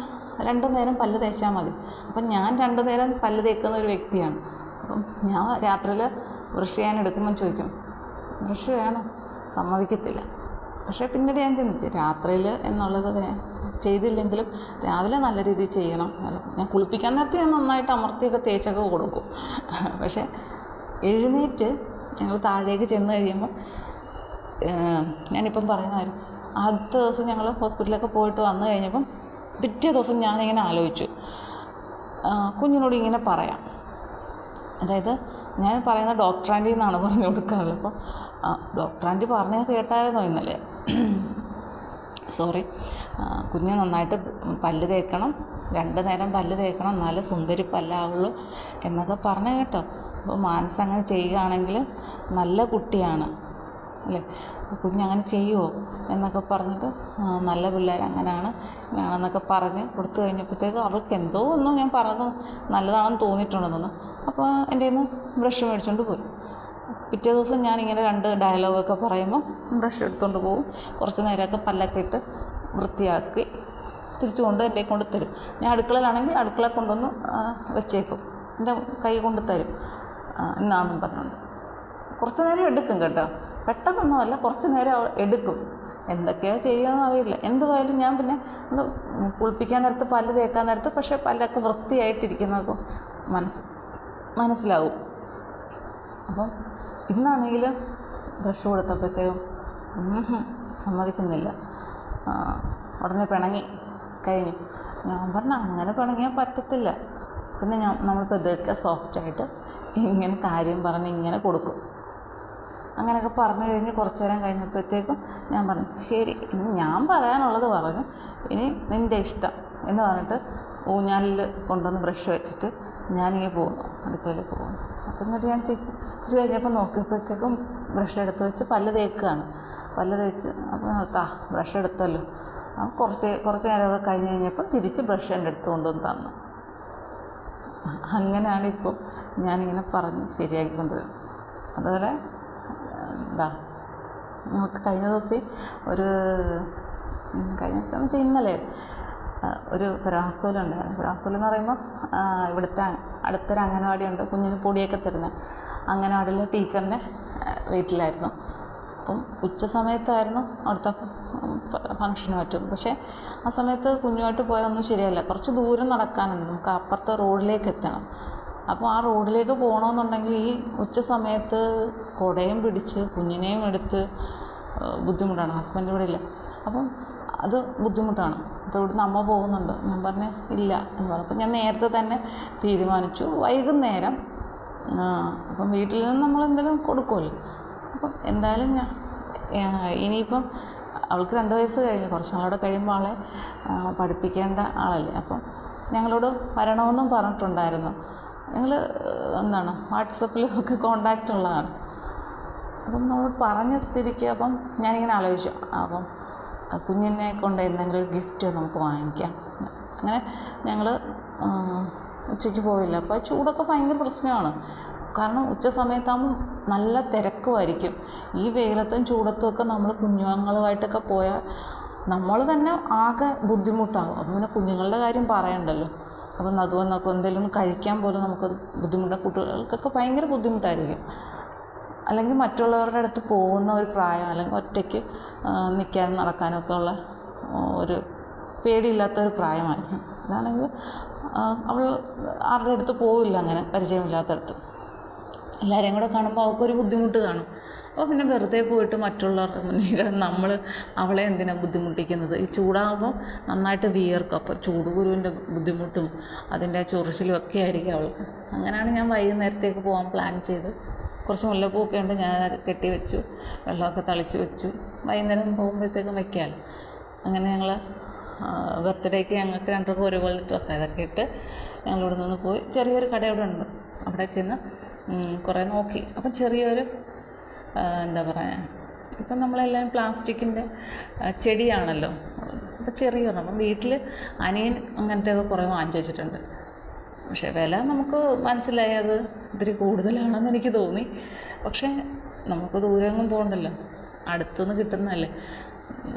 2 നേരം പല്ല് തേച്ചാൽ മതി. അപ്പം ഞാൻ 2 നേരം പല്ല് തേക്കുന്ന ഒരു വ്യക്തിയാണ്. അപ്പം ഞാൻ രാത്രിയിൽ ബ്രഷ് ചെയ്യാൻ എടുക്കുമ്പം ചോദിക്കും, ബ്രഷ് വേണം, സമ്മതിക്കത്തില്ല. പക്ഷേ പിന്നീട് ഞാൻ ചിന്തിച്ചു, രാത്രിയിൽ എന്നുള്ളത് ചെയ്തില്ലെങ്കിലും രാവിലെ നല്ല രീതിയിൽ ചെയ്യണം. ഞാൻ കുളിപ്പിക്കാൻ നേരത്തെ ഞാൻ നന്നായിട്ട് അമർത്തിയൊക്കെ തേച്ചൊക്കെ കൊടുക്കും. പക്ഷേ എഴുന്നേറ്റ് ഞങ്ങൾ താഴേക്ക് ചെന്ന് കഴിയുമ്പോൾ ഞാനിപ്പം പറയുന്ന കാര്യം, ആദ്യത്തെ ദിവസം ഞങ്ങൾ ഹോസ്പിറ്റലിലൊക്കെ പോയിട്ട് വന്നു കഴിഞ്ഞപ്പം പിറ്റേ ദിവസം ഞാനിങ്ങനെ ആലോചിച്ചു, കുഞ്ഞിനോട് ഇങ്ങനെ പറയാം. അതായത് ഞാൻ പറയുന്ന ഡോക്ടർ ആൻറ്റി എന്നാണ് പറഞ്ഞു കൊടുക്കാറുള്ളത്. അപ്പോൾ ഡോക്ടർ ആൻറ്റി പറഞ്ഞത് കേട്ടായിരുന്നോ ഇന്നലെ? സോറി, കുഞ്ഞ് നന്നായിട്ട് പല്ല് തേക്കണം, 2 നേരം പല്ല് തേക്കണം, എന്നാലേ സുന്ദരി പല്ലാവുള്ളൂ എന്നൊക്കെ പറഞ്ഞു കേട്ടോ. അപ്പോൾ മാനസ് അങ്ങനെ ചെയ്യുകയാണെങ്കിൽ നല്ല കുട്ടിയാണ് അല്ലേ, കുഞ്ഞങ്ങനെ ചെയ്യുമോ എന്നൊക്കെ പറഞ്ഞിട്ട് നല്ല പിള്ളേർ അങ്ങനെയാണ് വേണമെന്നൊക്കെ പറഞ്ഞ് കൊടുത്തു കഴിഞ്ഞപ്പോഴത്തേക്ക് അവൾക്ക് എന്തോ ഒന്നും ഞാൻ പറഞ്ഞത് നല്ലതാണെന്ന് തോന്നിയിട്ടുണ്ടെന്ന്. അപ്പോൾ എൻ്റെ കയ്യിൽ നിന്ന് ബ്രഷ് മേടിച്ചുകൊണ്ട് പോയി. പിറ്റേ ദിവസം ഞാനിങ്ങനെ 2 ഡയലോഗൊക്കെ പറയുമ്പോൾ ബ്രഷ് എടുത്തുകൊണ്ട് പോകും. കുറച്ച് നേരമൊക്കെ പല്ലൊക്കെ ഇട്ട് വൃത്തിയാക്കി തിരിച്ചു കൊണ്ട് എൻ്റെ കൊണ്ട് തരും. ഞാൻ അടുക്കളയിലാണെങ്കിൽ അടുക്കള കൊണ്ടുവന്ന് വെച്ചേക്കും, എൻ്റെ കൈ കൊണ്ട് തരും എന്നാന്നും പറഞ്ഞുകൊണ്ട്. കുറച്ച് നേരം എടുക്കും കേട്ടോ, പെട്ടെന്നൊന്നുമല്ല, കുറച്ച് നേരം എടുക്കും. എന്തൊക്കെയാണ് ചെയ്യുകയെന്ന് അറിയില്ല. എന്തുവായാലും ഞാൻ പിന്നെ കുളിപ്പിക്കാൻ നേരത്ത് പല്ല് തേക്കാൻ നേരത്ത് പക്ഷേ പല്ലൊക്കെ വൃത്തിയായിട്ടിരിക്കുന്നതൊക്കെ മനസ്സിലാവും. അപ്പം ഇന്നാണെങ്കിൽ ബ്രഷ് കൊടുത്തപ്പോഴത്തേക്കും സമ്മതിക്കുന്നില്ല, ഉടനെ പിണങ്ങി കഴിഞ്ഞു. ഞാൻ പറഞ്ഞു അങ്ങനെ പിണങ്ങിയാൽ പറ്റത്തില്ല. പിന്നെ നമ്മളിപ്പോൾ ഇതൊക്കെ സോഫ്റ്റായിട്ട് ഇങ്ങനെ കാര്യം പറഞ്ഞ് ഇങ്ങനെ കൊടുക്കും. അങ്ങനെയൊക്കെ പറഞ്ഞു കഴിഞ്ഞ് കുറച്ച് നേരം കഴിഞ്ഞപ്പോഴത്തേക്കും ഞാൻ പറഞ്ഞു, ശരി ഇനി ഞാൻ പറയാനുള്ളത് പറഞ്ഞു, ഇനി നിൻ്റെ ഇഷ്ടം എന്ന് പറഞ്ഞിട്ട് ഊഞ്ഞാലിൽ കൊണ്ടുവന്ന് ബ്രഷ് വെച്ചിട്ട് ഞാനിങ്ങനെ പോകുന്നു, അടുക്കളയിൽ പോകുന്നു. അപ്പം എന്നിട്ട് ഞാൻ ഇച്ചിരി കഴിഞ്ഞപ്പോൾ നോക്കിയപ്പോഴത്തേക്കും ബ്രഷ് എടുത്ത് വെച്ച് പല്ല് തേക്കുകയാണ്. പല്ല് തേച്ച് അപ്പം ബ്രഷ് എടുത്തല്ലോ. കുറച്ച് നേരമൊക്കെ കഴിഞ്ഞ് കഴിഞ്ഞപ്പോൾ തിരിച്ച് ബ്രഷ് എൻ്റെ അടുത്ത് കൊണ്ടുവന്ന് തന്നു. അങ്ങനെയാണ് ഇപ്പോൾ ഞാനിങ്ങനെ പറഞ്ഞ് ശരിയാക്കിക്കൊണ്ടിരുന്നത്. അതുപോലെ നമുക്ക് കഴിഞ്ഞ ദിവസം ഇന്നലെ ഒരു പുരാസ്തോലുണ്ടായിരുന്നു. പുരാസ്തോലം എന്ന് പറയുമ്പോൾ ഇവിടുത്തെ അടുത്തൊരു അംഗനവാടിയുണ്ട്, കുഞ്ഞിന് പൊടിയൊക്കെ തരുന്നത്. അംഗനവാടിയിലെ ടീച്ചറിൻ്റെ വീട്ടിലായിരുന്നു. അപ്പം ഉച്ച സമയത്തായിരുന്നു അവിടുത്തെ ഫംഗ്ഷന് പറ്റും. പക്ഷേ ആ സമയത്ത് കുഞ്ഞുമായിട്ട് പോയാൽ ഒന്നും ശരിയല്ല, കുറച്ച് ദൂരം നടക്കാനുണ്ട്, നമുക്ക് അപ്പുറത്തെ റോഡിലേക്ക് എത്തണം. അപ്പോൾ ആ റോഡിലേക്ക് പോകണമെന്നുണ്ടെങ്കിൽ ഈ ഉച്ച സമയത്ത് കുടയും പിടിച്ച് കുഞ്ഞിനെയും എടുത്ത് ബുദ്ധിമുട്ടാണ്. ഹസ്ബൻഡ് ഇവിടെ ഇല്ല, അപ്പം അത് ബുദ്ധിമുട്ടാണ്. അപ്പോൾ ഇവിടുന്ന് അമ്മ പോകുന്നുണ്ട്. ഞാൻ പറഞ്ഞു ഇല്ല എന്ന് പറഞ്ഞു. അപ്പം ഞാൻ നേരത്തെ തന്നെ തീരുമാനിച്ചു, വൈകുന്നേരം അപ്പം വീട്ടിൽ നിന്ന് നമ്മൾ എന്തെങ്കിലും കൊടുക്കുമല്ലോ. അപ്പം എന്തായാലും ഇനിയിപ്പം അവൾക്ക് 2 വയസ്സ് കഴിഞ്ഞു, കുറച്ച് നാളോടെ കഴിയുമ്പോൾ അവളെ പഠിപ്പിക്കേണ്ട ആളല്ലേ. അപ്പം ഞങ്ങളോട് വരണമെന്നും പറഞ്ഞിട്ടുണ്ടായിരുന്നു. ഞങ്ങൾ വാട്സപ്പിലും ഒക്കെ കോണ്ടാക്റ്റ് ഉള്ളതാണ്. അപ്പം നമ്മൾ പറഞ്ഞ സ്ഥിതിക്ക് അപ്പം ഞാനിങ്ങനെ ആലോചിച്ചു, അപ്പം കുഞ്ഞിനെ കൊണ്ട് എന്തെങ്കിലും ഒരു ഗിഫ്റ്റ് നമുക്ക് വാങ്ങിക്കാം. അങ്ങനെ ഞങ്ങൾ ഉച്ചയ്ക്ക് പോയില്ല. അപ്പോൾ ചൂടൊക്കെ ഭയങ്കര പ്രശ്നമാണ്. കാരണം ഉച്ച സമയത്താകുമ്പോൾ നല്ല തിരക്കുമായിരിക്കും. ഈ വെയിലത്തും ചൂടത്തും ഒക്കെ നമ്മൾ കുഞ്ഞുങ്ങളുമായിട്ടൊക്കെ പോയാൽ നമ്മൾ തന്നെ ആകെ ബുദ്ധിമുട്ടാകും. അപ്പം പിന്നെ കുഞ്ഞുങ്ങളുടെ കാര്യം പറയണ്ടല്ലോ. അപ്പം അതുകൊണ്ടൊക്കെ എന്തെങ്കിലും കഴിക്കാൻ പോലും നമുക്കത് ബുദ്ധിമുട്ടാണ്. കുട്ടികൾക്കൊക്കെ ഭയങ്കര ബുദ്ധിമുട്ടായിരിക്കും. അല്ലെങ്കിൽ മറ്റുള്ളവരുടെ അടുത്ത് പോകുന്ന ഒരു പ്രായം, അല്ലെങ്കിൽ ഒറ്റയ്ക്ക് നിൽക്കാനും നടക്കാനും ഒക്കെ ഉള്ള ഒരു പേടിയില്ലാത്തൊരു പ്രായമായിരിക്കും. അതാണെങ്കിൽ അവൾ ആരുടെ അടുത്ത് പോവില്ല, അങ്ങനെ പരിചയമില്ലാത്തടത്ത്. എല്ലാവരെയും കൂടെ കാണുമ്പോൾ അവൾക്കൊരു ബുദ്ധിമുട്ട് കാണും. അപ്പോൾ പിന്നെ വെറുതെ പോയിട്ട് മറ്റുള്ളവരുടെ മുന്നിൽ കിടന്ന് നമ്മൾ അവളെ എന്തിനാണ് ബുദ്ധിമുട്ടിക്കുന്നത്? ഈ ചൂടാകുമ്പോൾ നന്നായിട്ട് വിയർക്കും. അപ്പോൾ ചൂടുകുരുവിൻ്റെ ബുദ്ധിമുട്ടും അതിൻ്റെ ചൊറിച്ചിലും ഒക്കെ ആയിരിക്കും അവൾക്ക്. അങ്ങനെയാണ് ഞാൻ വൈകുന്നേരത്തേക്ക് പോകാൻ പ്ലാൻ ചെയ്ത്. കുറച്ച് മുല്ലപ്പൂവൊക്കെ ഉണ്ട്, ഞാൻ കെട്ടി വെച്ചു, വെള്ളമൊക്കെ തളിച്ച് വെച്ചു. വൈകുന്നേരം പോകുമ്പോഴത്തേക്കും വയ്ക്കാമല്ലോ. അങ്ങനെ ഞങ്ങൾ ബർത്ത്ഡേക്ക് ഞങ്ങൾക്ക് 2 പേർക്കും ഒരുപോലെ ഡ്രസ്സ് അതൊക്കെ ഇട്ട് ഞങ്ങളിവിടെ നിന്ന് പോയി. ചെറിയൊരു കട ഇവിടെ ഉണ്ട്, അവിടെ ചെന്ന് കുറേ നോക്കി. അപ്പം ചെറിയൊരു ഇപ്പം നമ്മളെല്ലാം പ്ലാസ്റ്റിക്കിൻ്റെ ചെടിയാണല്ലോ. അപ്പോൾ ചെറിയൊരെണ്ണം. അപ്പം വീട്ടിൽ അനിയൻ അങ്ങനത്തെയൊക്കെ കുറേ വാങ്ങിച്ച് വെച്ചിട്ടുണ്ട്. പക്ഷേ വില നമുക്ക് മനസ്സിലായി അത് ഇത്തിരി കൂടുതലാണെന്ന് എനിക്ക് തോന്നി. പക്ഷേ നമുക്ക് ദൂരെയൊന്നും പോകണ്ടല്ലോ, അടുത്തുനിന്ന് കിട്ടുന്നതല്ലേ.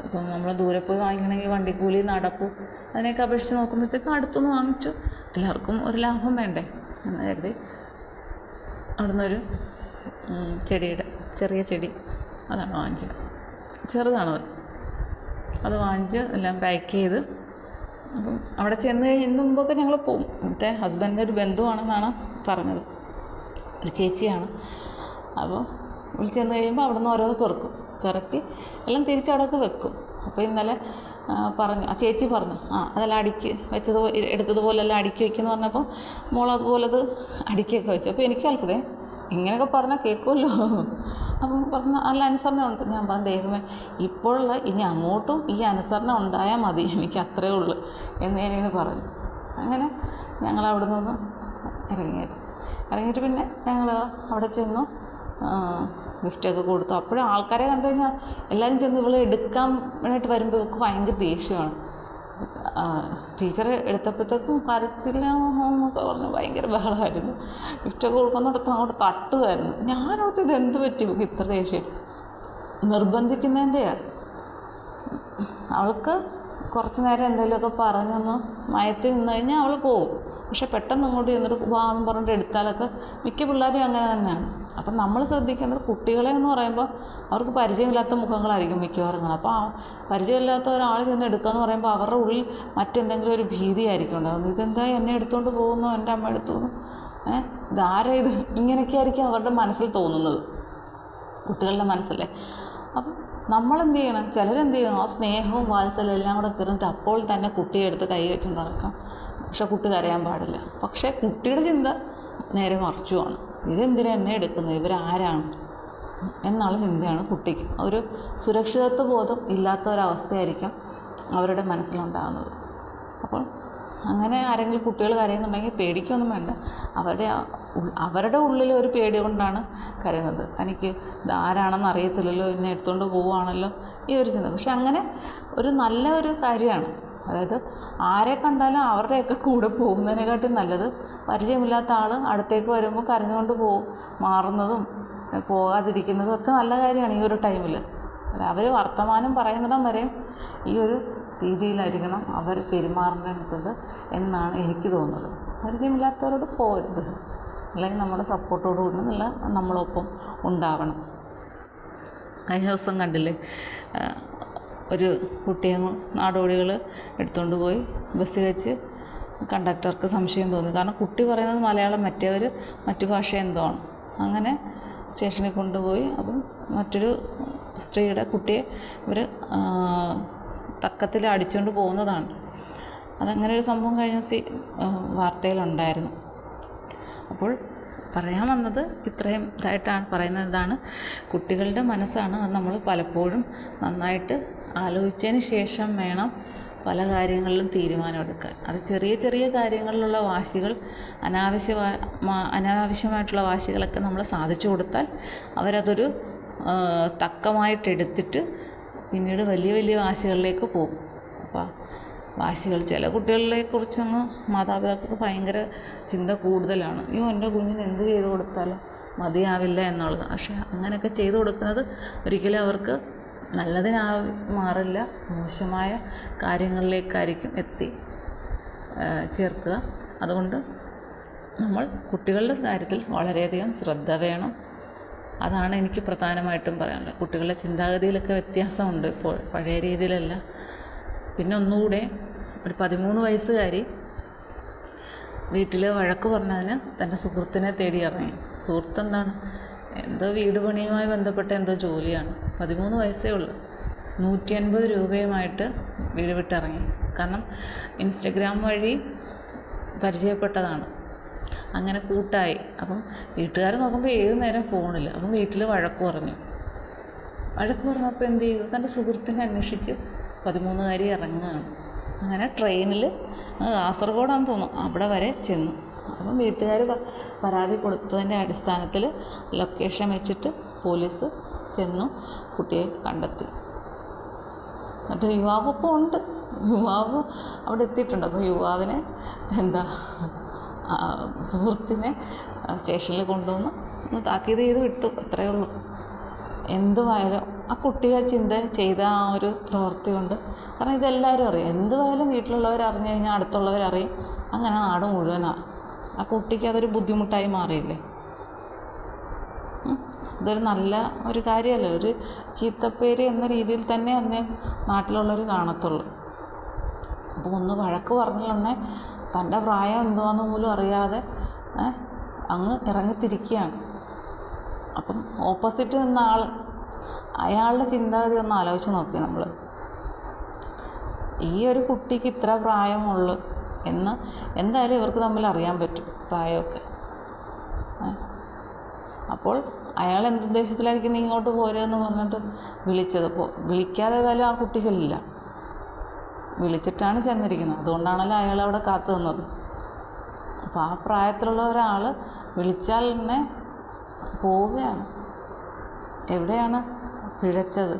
ഇപ്പം നമ്മൾ ദൂരെ പോയി വാങ്ങിക്കണമെങ്കിൽ വണ്ടിക്കൂലി, നടപ്പ്, അതിനെയൊക്കെ അപേക്ഷിച്ച് നോക്കുമ്പോഴത്തേക്കും അടുത്തുനിന്ന് വാങ്ങിച്ചു. എല്ലാവർക്കും ഒരു ലാഭം വേണ്ടേ എന്ന് കരുതി അവിടുന്നൊരു ചെറിയ ചെടി അതാണ് വാങ്ങിച്ചത്. ചെറുതാണത്. അത് വാങ്ങിച്ച് എല്ലാം പാക്ക് ചെയ്ത് അപ്പം അവിടെ ചെന്ന് കഴിഞ്ഞ മുമ്പൊക്കെ ഞങ്ങൾ പോവും. ഇവിടുത്തെ ഹസ്ബൻഡിൻ്റെ ഒരു ബന്ധുവാണെന്നാണ് പറഞ്ഞത്, ഒരു ചേച്ചിയാണ്. അപ്പോൾ വിളിച്ച് ചെന്ന് കഴിയുമ്പോൾ അവിടെ നിന്ന് ഓരോന്ന് പെറുക്കി എല്ലാം തിരിച്ചവിടെയൊക്കെ വെക്കും. അപ്പോൾ ഇന്നലെ പറഞ്ഞു, ആ ചേച്ചി പറഞ്ഞു, അതെല്ലാം അടുക്കി എടുത്തതുപോലെല്ലാം അടുക്കി വയ്ക്കുമെന്ന് പറഞ്ഞപ്പോൾ മോൾ അതുപോലത് അടുക്കിയൊക്കെ വെച്ചു. അപ്പോൾ എനിക്ക് അത്ഭുതം, ഇങ്ങനെയൊക്കെ പറഞ്ഞാൽ കേൾക്കുമല്ലോ. അപ്പം പറഞ്ഞ നല്ല അനുസരണം ഉണ്ട്. ഞാൻ പറഞ്ഞു, ദൈവമേ ഇപ്പോഴുള്ള ഇനി അങ്ങോട്ടും ഈ അനുസരണം ഉണ്ടായാൽ മതി, എനിക്ക് അത്രയേ ഉള്ളൂ എന്ന് ഞാനിങ്ങനെ പറഞ്ഞു. അങ്ങനെ ഞങ്ങൾ അവിടെ നിന്ന് ഇറങ്ങിയിട്ട് പിന്നെ ഞങ്ങൾ അവിടെ ചെന്നു, ഗിഫ്റ്റൊക്കെ കൊടുത്തു. അപ്പോഴും ആൾക്കാരെ കണ്ടു കഴിഞ്ഞാൽ എല്ലാവരും ചെന്ന് ഇവളെ എടുക്കാൻ വേണ്ടിയിട്ട് വരുമ്പോൾ ഇവൾക്ക് ഭയങ്കര ദേഷ്യമാണ്. ടീച്ചർ എടുത്തപ്പോഴത്തേക്കും കരച്ചില്ലെന്നൊക്കെ പറഞ്ഞ് ഭയങ്കര ബഹളമായിരുന്നു. ഗിഫ്റ്റൊക്കെ കൊടുക്കുന്നിടത്ത് അങ്ങോട്ട് തട്ടുമായിരുന്നു. ഞാനോർത്ത് ഇതെന്ത് പറ്റി ഇവൾക്ക് ഇത്ര ദേഷ്യം, നിർബന്ധിക്കുന്നതിൻ്റെയാണ്. അവൾക്ക് കുറച്ച് നേരം എന്തെങ്കിലുമൊക്കെ പറഞ്ഞൊന്ന് മയത്തി നിന്ന് കഴിഞ്ഞാൽ അവൾ പോവും. പക്ഷെ പെട്ടെന്ന് അങ്ങോട്ട് ചെന്നിട്ട് വാന്ന് പറഞ്ഞിട്ട് എടുത്താലൊക്കെ മിക്ക പിള്ളേരും അങ്ങനെ തന്നെയാണ്. അപ്പം നമ്മൾ ശ്രദ്ധിക്കേണ്ടത്, കുട്ടികളെ എന്ന് പറയുമ്പോൾ അവർക്ക് പരിചയമില്ലാത്ത മുഖങ്ങളായിരിക്കും മിക്കവാറും. അപ്പോൾ പരിചയമില്ലാത്ത ഒരാൾ ചെന്ന് എടുക്കുക എന്ന് പറയുമ്പോൾ അവരുടെ ഉള്ളിൽ മറ്റെന്തെങ്കിലും ഒരു ഭീതിയായിരിക്കും ഉണ്ടാകുന്നത്. ഇതെന്താ എന്നെ എടുത്തുകൊണ്ട് പോകുന്നു, എൻ്റെ അമ്മ എടുത്തു, ഇതാരാ ഇത്, ഇങ്ങനെയൊക്കെ ആയിരിക്കും അവരുടെ മനസ്സിൽ തോന്നുന്നത്, കുട്ടികളുടെ മനസ്സല്ലേ. അപ്പം നമ്മളെന്ത് ചെയ്യണം, ചിലരെന്ത് ചെയ്യണം, ആ സ്നേഹവും വാത്സല്യം എല്ലാം കൂടെ കയറിയിട്ട് അപ്പോൾ തന്നെ കുട്ടിയെ എടുത്ത് കൈ വെച്ചുകൊണ്ട് നടക്കാം. പക്ഷെ കുട്ടി കരയാൻ പാടില്ല. പക്ഷേ കുട്ടിയുടെ ചിന്ത നേരെ മറിച്ചുമാണ്, ഇതെന്തിനാ എന്നെ എടുക്കുന്നത്, ഇവരാരാണ് എന്നുള്ള ചിന്തയാണ് കുട്ടിക്ക്. ഒരു സുരക്ഷിതത്വ ബോധം ഇല്ലാത്ത ഒരവസ്ഥയായിരിക്കും അവരുടെ മനസ്സിലുണ്ടാകുന്നത്. അപ്പോൾ അങ്ങനെ ആരെങ്കിലും കുട്ടികൾ കരയുന്നുണ്ടെങ്കിൽ പേടിക്കൊന്നും വേണ്ട. അവരുടെ ഉള്ളിൽ ഒരു പേടി കൊണ്ടാണ് കരയുന്നത്. തനിക്ക് ഇതാരാണെന്ന് അറിയത്തില്ലല്ലോ, എന്നെ എടുത്തുകൊണ്ട് പോവുകയാണല്ലോ, ഈ ഒരു ചിന്ത. പക്ഷെ അങ്ങനെ ഒരു നല്ല ഒരു കാര്യമാണ്. അതായത് ആരെ കണ്ടാലും അവരുടെയൊക്കെ കൂടെ പോകുന്നതിനെക്കാട്ടും നല്ലത് പരിചയമില്ലാത്ത ആൾ അടുത്തേക്ക് വരുമ്പോൾ കരഞ്ഞുകൊണ്ട് മാറുന്നതും പോകാതിരിക്കുന്നതും ഒക്കെ നല്ല കാര്യമാണ് ഈ ഒരു ടൈമിൽ. അവർ വർത്തമാനം പറയുന്നിടം വരെയും ഈ ഒരു രീതിയിലായിരിക്കണം അവർ പെരുമാറേണ്ടത് എന്നാണ് എനിക്ക് തോന്നുന്നത്. പരിചയമില്ലാത്തവരോട് പോകരുത്, അല്ലെങ്കിൽ നമ്മുടെ സപ്പോർട്ടോട് കൂടി നമ്മളൊപ്പം ഉണ്ടാവണം. കഴിഞ്ഞ ദിവസം കണ്ടില്ലേ, ഒരു കുട്ടിയെ നാടോടികൾ എടുത്തുകൊണ്ട് പോയി ബസ് വെച്ച് കണ്ടക്ടർക്ക് സംശയം തോന്നി. കാരണം കുട്ടി പറയുന്നത് മലയാളം, മറ്റേവർ മറ്റു ഭാഷ എന്തോ ആണ്. അങ്ങനെ സ്റ്റേഷനിൽ കൊണ്ടുപോയി. അപ്പം മറ്റൊരു സ്ത്രീയുടെ കുട്ടിയെ ഇവർ തക്കത്തിൽ അടിച്ചുകൊണ്ട് പോകുന്നതാണ്. അതങ്ങനെ ഒരു സംഭവം കഴിഞ്ഞ വാർത്തയിലുണ്ടായിരുന്നു. അപ്പോൾ പറയാൻ വന്നത് ഇത്രയും ഇതായിട്ടാണ് പറയുന്നത്. ഇതാണ് കുട്ടികളുടെ മനസ്സാണ്. അത് നമ്മൾ പലപ്പോഴും നന്നായിട്ട് ആലോചിച്ചതിന് ശേഷം വേണം പല കാര്യങ്ങളിലും തീരുമാനമെടുക്കാൻ. അത് ചെറിയ ചെറിയ കാര്യങ്ങളിലുള്ള വാശികൾ, അനാവശ്യമായിട്ടുള്ള വാശികളൊക്കെ നമ്മൾ സാധിച്ചു കൊടുത്താൽ അവരതൊരു തക്കമായിട്ടെടുത്തിട്ട് പിന്നീട് വലിയ വലിയ വാശികളിലേക്ക് പോകും. അപ്പോൾ വാശികൾ ചില കുട്ടികളെക്കുറിച്ചങ്ങ് മാതാപിതാക്കൾക്ക് ഭയങ്കര ചിന്ത കൂടുതലാണ്. എൻ്റെ കുഞ്ഞിന് എന്ത് ചെയ്ത് കൊടുത്താലും മതിയാവില്ല എന്നുള്ളത്. പക്ഷേ അങ്ങനെയൊക്കെ ചെയ്തു കൊടുക്കുന്നത് ഒരിക്കലും അവർക്ക് നല്ലതിനായി മാറില്ല, മോശമായ കാര്യങ്ങളിലേക്കായിരിക്കും ചേർക്കുക. അതുകൊണ്ട് നമ്മൾ കുട്ടികളുടെ കാര്യത്തിൽ വളരെയധികം ശ്രദ്ധ വേണം. അതാണ് എനിക്ക് പ്രധാനമായിട്ടും പറയാനുള്ളത്. കുട്ടികളുടെ ചിന്താഗതിയിലൊക്കെ വ്യത്യാസമുണ്ട് ഇപ്പോൾ, പഴയ രീതിയിലല്ല. പിന്നെ ഒന്നുകൂടെ, ഒരു 13 വയസ്സുകാരി വീട്ടിൽ വഴക്ക് പറഞ്ഞതിന് തൻ്റെ സുഹൃത്തിനെ തേടി ഇറങ്ങി. സുഹൃത്ത് എന്താണ്, എന്തോ വീട് പണിയുമായി ബന്ധപ്പെട്ട എന്തോ ജോലിയാണ്. 13 വയസ്സേ ഉള്ളൂ. 150 രൂപയുമായിട്ട് വീട് വിട്ടിറങ്ങി. കാരണം ഇൻസ്റ്റഗ്രാം വഴി പരിചയപ്പെട്ടതാണ്. അങ്ങനെ കൂട്ടായി. അപ്പം വീട്ടുകാർ നോക്കുമ്പോൾ ഏത് നേരം ഫോണില്ല. അപ്പം വീട്ടിൽ വഴക്ക് പറഞ്ഞപ്പോൾ എന്ത് ചെയ്തു, തൻ്റെ സുഹൃത്തിനെ അന്വേഷിച്ച് 13കാരി ഇറങ്ങുകയാണ്. അങ്ങനെ ട്രെയിനിൽ കാസർഗോഡാണെന്ന് തോന്നുന്നു, അവിടെ വരെ ചെന്നു. അപ്പം വീട്ടുകാർ പരാതി കൊടുത്തതിൻ്റെ അടിസ്ഥാനത്തിൽ ലൊക്കേഷൻ വെച്ചിട്ട് പോലീസ് ചെന്നു കുട്ടിയെ കണ്ടെത്തി. എന്നിട്ട് യുവാവ് ഇപ്പോൾ ഉണ്ട്, യുവാവ് അവിടെ എത്തിയിട്ടുണ്ട്. അപ്പോൾ യുവാവിനെ സുഹൃത്തിനെ സ്റ്റേഷനിൽ കൊണ്ടുവന്ന് ഒന്ന് താക്കീത് ചെയ്ത് വിട്ടു, അത്രയേ ഉള്ളൂ. എന്തുമായാലും ആ കുട്ടിയെ ചിന്ത ചെയ്ത ആ ഒരു പ്രവൃത്തി കൊണ്ട്, കാരണം ഇതെല്ലാവരും അറിയാം, എന്തുമായാലും വീട്ടിലുള്ളവർ അറിഞ്ഞു കഴിഞ്ഞാൽ അടുത്തുള്ളവരറിയും, അങ്ങനെ നാട് മുഴുവനാണ്. ആ കുട്ടിക്ക് അതൊരു ബുദ്ധിമുട്ടായി മാറിയില്ലേ? ഇതൊരു നല്ല ഒരു കാര്യമല്ല, ഒരു ചീത്തപ്പേര് എന്ന രീതിയിൽ തന്നെ അതിനെ നാട്ടിലുള്ളവർ കാണത്തുള്ളൂ. അപ്പോൾ ഒന്ന് വഴക്ക് പറഞ്ഞുകൊണ്ടേ തൻ്റെ പ്രായം എന്തുവാന്ന് പോലും അറിയാതെ അങ്ങ് ഇറങ്ങിത്തിരിക്കുകയാണ്. അപ്പം ഓപ്പോസിറ്റ് നിന്ന ആൾ, അയാളുടെ ചിന്താഗതി ഒന്ന് ആലോചിച്ച് നോക്കി നമ്മൾ. ഈ ഒരു കുട്ടിക്ക് ഇത്ര പ്രായമുള്ളൂ എന്ന് എന്തായാലും ഇവർക്ക് തമ്മിൽ അറിയാൻ പറ്റും, പ്രായമൊക്കെ. അപ്പോൾ അയാൾ എന്തുദ്ദേശത്തിലായിരിക്കും നീ ഇങ്ങോട്ട് പോരുമെന്ന് പറഞ്ഞിട്ട് വിളിച്ചത്. അപ്പോൾ വിളിക്കാതെ ഏതായാലും ആ കുട്ടി ചെല്ലില്ല, വിളിച്ചിട്ടാണ് ചെന്നിരിക്കുന്നത്. അതുകൊണ്ടാണല്ലോ അയാൾ അവിടെ കാത്തു നിന്നത്. അപ്പോൾ ആ പ്രായത്തിലുള്ള ഒരാൾ വിളിച്ചാൽ തന്നെ പോവുകയാണ്. എവിടെയാണ് പിഴച്ചത്?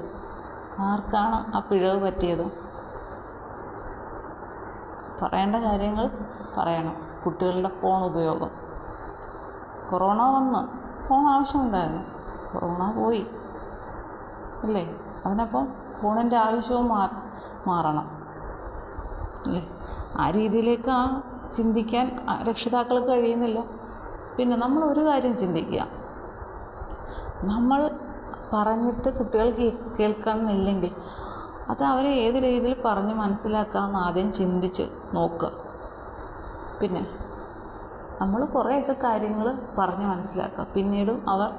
ആർക്കാണ് ആ പിഴവ് പറ്റിയത്? പറയേണ്ട കാര്യങ്ങൾ പറയണം. കുട്ടികളുടെ ഫോൺ ഉപയോഗം, കൊറോണ വന്ന് ഫോൺ ആവശ്യമുണ്ടായിരുന്നു, കൊറോണ പോയി അല്ലേ? അതിനപ്പം ഫോണിൻ്റെ ആവശ്യവും മാറണം അല്ലേ? ആ രീതിയിലേക്ക് ചിന്തിക്കാൻ രക്ഷിതാക്കൾക്ക് കഴിയുന്നില്ല. പിന്നെ നമ്മൾ ഒരു കാര്യം ചിന്തിക്കുക, നമ്മൾ പറഞ്ഞിട്ട് കുട്ടികൾ കേൾക്കണമെന്നില്ലെങ്കിൽ അത് അവരെ ഏത് രീതിയിൽ പറഞ്ഞ് മനസ്സിലാക്കാമെന്ന് ആദ്യം ചിന്തിച്ച് നോക്കുക. പിന്നെ നമ്മൾ കുറേയൊക്കെ കാര്യങ്ങൾ പറഞ്ഞ് മനസ്സിലാക്കുക. പിന്നീടും അവർ